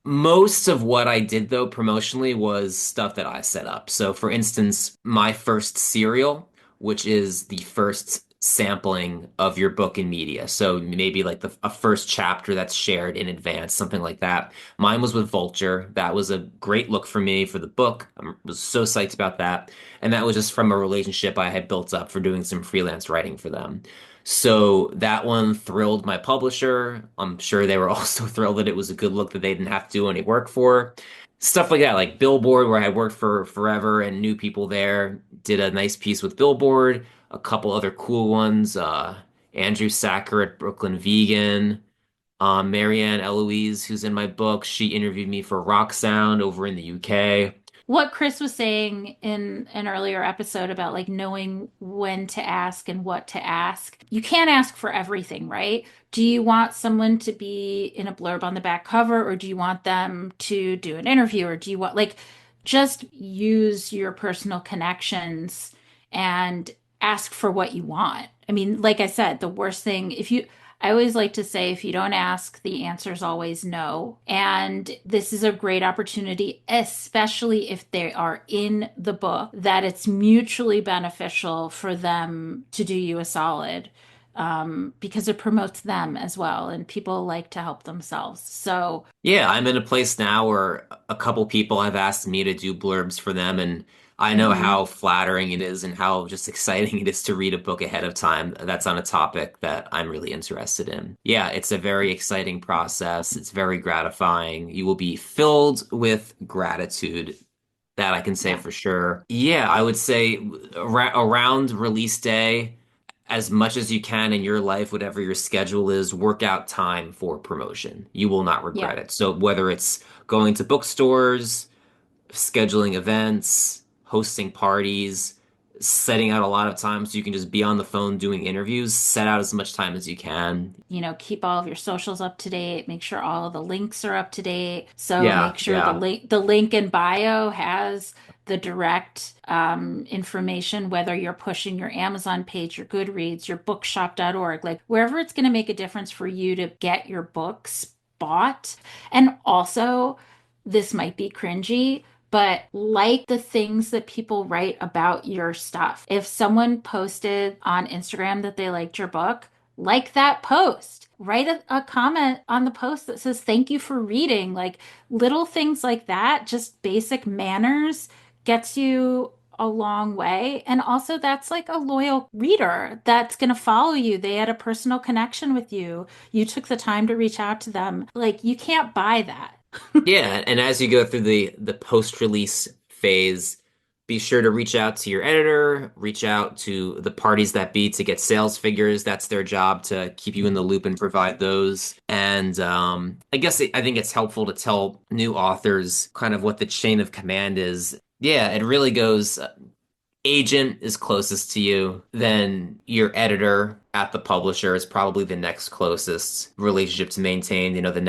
Most of what I did though promotionally was stuff that I set up. So for instance, my first serial, which is the first sampling of your book in media. So maybe like a first chapter that's shared in advance, something like that. Mine was with Vulture. That was a great look for me for the book. I was so psyched about that. And that was just from a relationship I had built up for doing some freelance writing for them. So that one thrilled my publisher. I'm sure they were also thrilled that it was a good look that they didn't have to do any work for. Stuff like that, like Billboard, where I had worked for forever and knew people there, did a nice piece with Billboard, a couple other cool ones. Andrew Sacker at Brooklyn Vegan, Marianne Eloise, who's in my book, she interviewed me for Rock Sound over in the UK. What Chris was saying in an earlier episode about like knowing when to ask and what to ask. You can't ask for everything, right? Do you want someone to be in a blurb on the back cover, or do you want them to do an interview, or do you want like just use your personal connections and ask for what you want? I mean, like I said, the worst thing if you I always like to say if you don't ask, the answer is always no. And this is a great opportunity, especially if they are in the book, that it's mutually beneficial for them to do you a solid, because it promotes them as well. And people like to help themselves. So, Yeah, I'm in a place now where a couple people have asked me to do blurbs for them, and I know mhm, how flattering it is and how just exciting it is to read a book ahead of time that's on a topic that I'm really interested in. Yeah, it's a very exciting process. It's very gratifying. You will be filled with gratitude. That I can say yeah, for sure. Yeah, I would say around release day, as much as you can in your life, whatever your schedule is, work out time for promotion. You will not yeah. regret it. So whether it's going to bookstores, scheduling events, hosting parties, setting out a lot of time so you can just be on the phone doing interviews, set out as much time as you can. Keep all of your socials up to date, make sure all of the links are up to date. So Yeah, make sure yeah. the link in bio has the direct information, whether you're pushing your Amazon page, your Goodreads, your bookshop.org, like wherever it's going to make a difference for you to get your books bought. And also, this might be cringy, but like the things that people write about your stuff. If someone posted on Instagram that they liked your book, like that post. Write a comment on the post that says, thank you for reading. Like little things like that, just basic manners gets you a long way. And also, that's like a loyal reader that's going to follow you. They had a personal connection with you. You took the time to reach out to them. Like, you can't buy that. Yeah, and as you go through the post-release phase, be sure to reach out to your editor, reach out to the parties that be to get sales figures. That's their job to keep you in the loop and provide those. And I think it's helpful to tell new authors kind of what the chain of command is. Yeah, it really goes agent is closest to you, then your editor at the publisher is probably the next closest relationship to maintain. The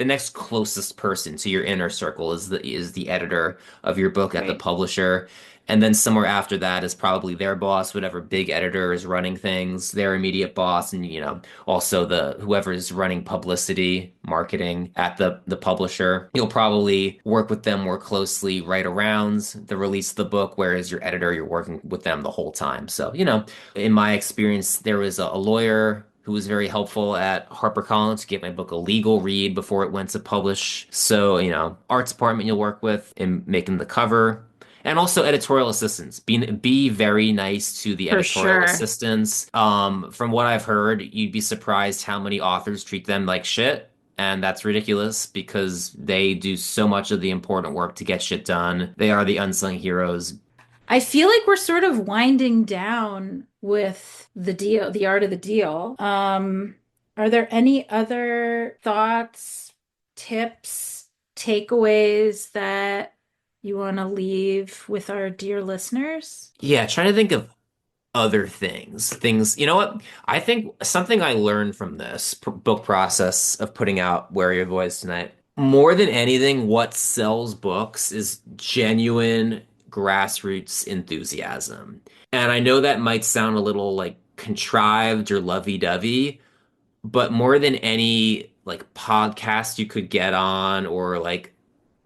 next closest person to your inner circle is the editor of your book at the Right. publisher. And then somewhere after that is probably their boss, whatever big editor is running things, their immediate boss, and also the whoever is running publicity, marketing at the publisher. You'll probably work with them more closely right around the release of the book, whereas your editor, you're working with them the whole time. So, in my experience, there was a lawyer who was very helpful at HarperCollins to get my book a legal read before it went to publish. So, arts department you'll work with in making the cover. And also editorial assistants. Be very nice to the For editorial sure. assistants. From what I've heard, you'd be surprised how many authors treat them like shit. And that's ridiculous because they do so much of the important work to get shit done. They are the unsung heroes. I feel like we're sort of winding down with the deal, the art of the deal. Are there any other thoughts, tips, takeaways that you want to leave with our dear listeners? Yeah, trying to think of other things. Things, you know what? I think something I learned from this book process of putting out Where Are Your Voice Tonight, more than anything, what sells books is genuine grassroots enthusiasm. And I know that might sound a little like contrived or lovey-dovey, but more than any like podcast you could get on or like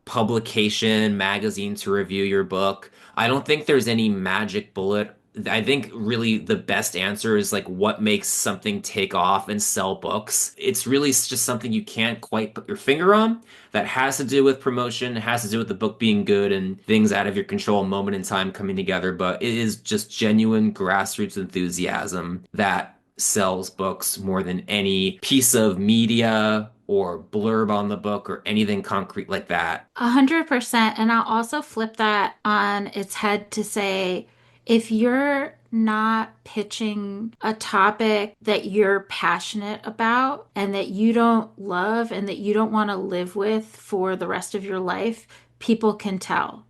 publication, magazine to review your book. I don't think there's any magic bullet. I think really the best answer is like what makes something take off and sell books. It's really just something you can't quite put your finger on that has to do with promotion, has to do with the book being good and things out of your control, moment in time coming together. But it is just genuine grassroots enthusiasm that sells books more than any piece of media or blurb on the book or anything concrete like that. 100%. And I'll also flip that on its head to say, if you're not pitching a topic that you're passionate about and that you don't love and that you don't want to live with for the rest of your life, people can tell.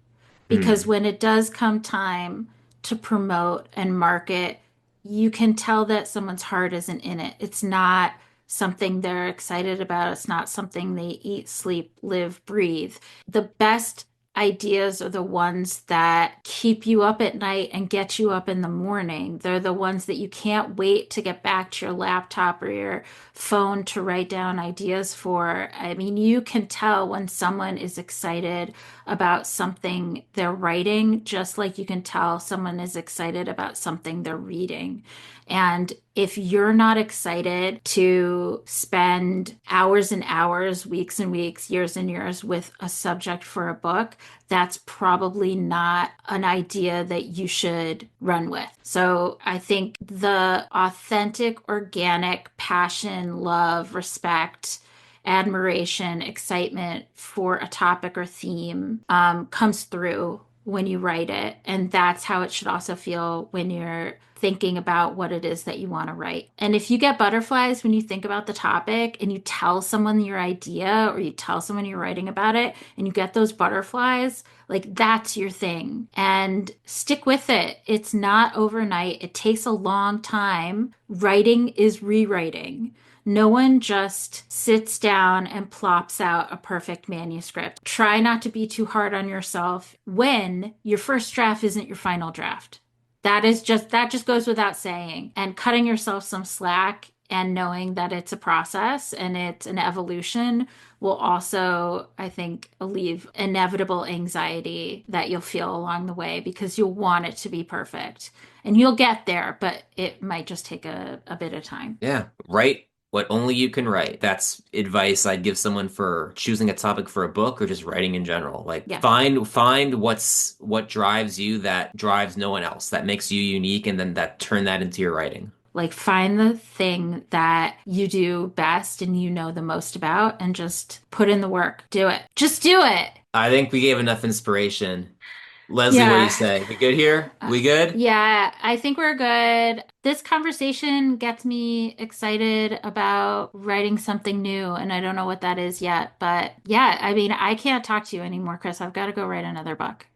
Because Hmm. when it does come time to promote and market, you can tell that someone's heart isn't in it. It's not something they're excited about. It's not something they eat, sleep, live, breathe. The best ideas are the ones that keep you up at night and get you up in the morning. They're the ones that you can't wait to get back to your laptop or your phone to write down ideas for. I mean, you can tell when someone is excited about something they're writing, just like you can tell someone is excited about something they're reading. And if you're not excited to spend hours and hours, weeks and weeks, years and years with a subject for a book, that's probably not an idea that you should run with. So I think the authentic, organic passion, love, respect, admiration, excitement for a topic or theme comes through when you write it. And that's how it should also feel when you're thinking about what it is that you want to write. And if you get butterflies when you think about the topic and you tell someone your idea or you tell someone you're writing about it and you get those butterflies, like that's your thing. And stick with it. It's not overnight, it takes a long time. Writing is rewriting. No one just sits down and plops out a perfect manuscript. Try not to be too hard on yourself when your first draft isn't your final draft. That just goes without saying. And cutting yourself some slack and knowing that it's a process and it's an evolution will also, I think, alleviate inevitable anxiety that you'll feel along the way because you'll want it to be perfect. And you'll get there, but it might just take a bit of time. Yeah, write what only you can write. That's advice I'd give someone for choosing a topic for a book or just writing in general. Like Yeah. find what drives you that drives no one else, that makes you unique, and then that turn that into your writing. Like find the thing that you do best and you know the most about and just put in the work. Do it. Just do it. I think we gave enough inspiration. Leslie, what do you Yeah. say? We good here? Uh, We good? yeah, I think we're good. This conversation gets me excited about writing something new, and I don't know what that is yet. But yeah, I mean, I can't talk to you anymore, Chris. I've got to go write another book.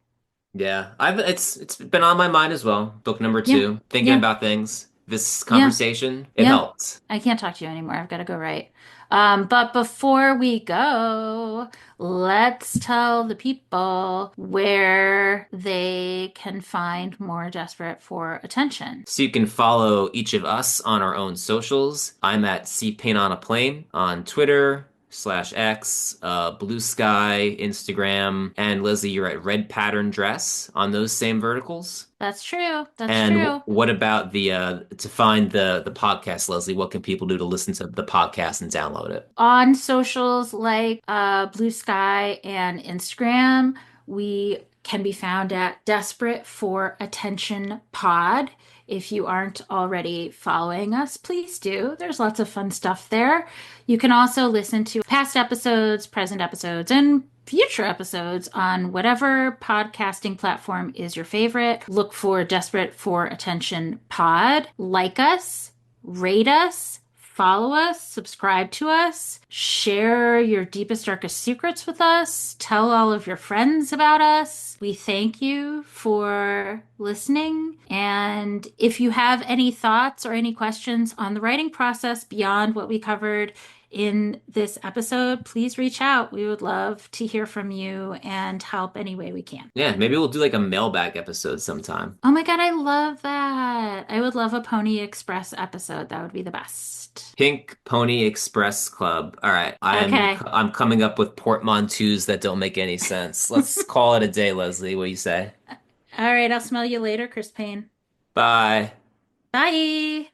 Yeah. I've it's been on my mind as well. Book number Yeah, 2, thinking yeah, about things. This yeah, conversation, it yeah. helped. I can't talk to you anymore. I've got to go write. But before we go, let's tell the people where they can find more desperate for attention. So you can follow each of us on our own socials. I'm at C Paint on a Plane on Twitter /X, Blue Sky, Instagram, and Leslie, you're at Red Pattern Dress on those same verticals. That's true. That's And true. what about the to find the podcast, Leslie? What can people do to listen to the podcast and download it? On socials like Blue Sky and Instagram, we can be found at Desperate for Attention Pod. If you aren't already following us, please do. There's lots of fun stuff there. You can also listen to past episodes, present episodes, and future episodes on whatever podcasting platform is your favorite. Look for Desperate for Attention Pod. Like us, rate us, follow us, subscribe to us, share your deepest, darkest secrets with us, tell all of your friends about us. We thank you for listening. And if you have any thoughts or any questions on the writing process beyond what we covered in this episode, please reach out. We would love to hear from you and help any way we can. Yeah, maybe we'll do like a mailbag episode sometime. Oh my God, I love that. I would love a Pony Express episode. That would be the best. Pink Pony Express Club. All right, Okay. I'm coming up with portmanteaus that don't make any sense. Let's call it a day, Leslie. What do you say? All right, I'll smell you later, Chris Payne. Bye. Bye.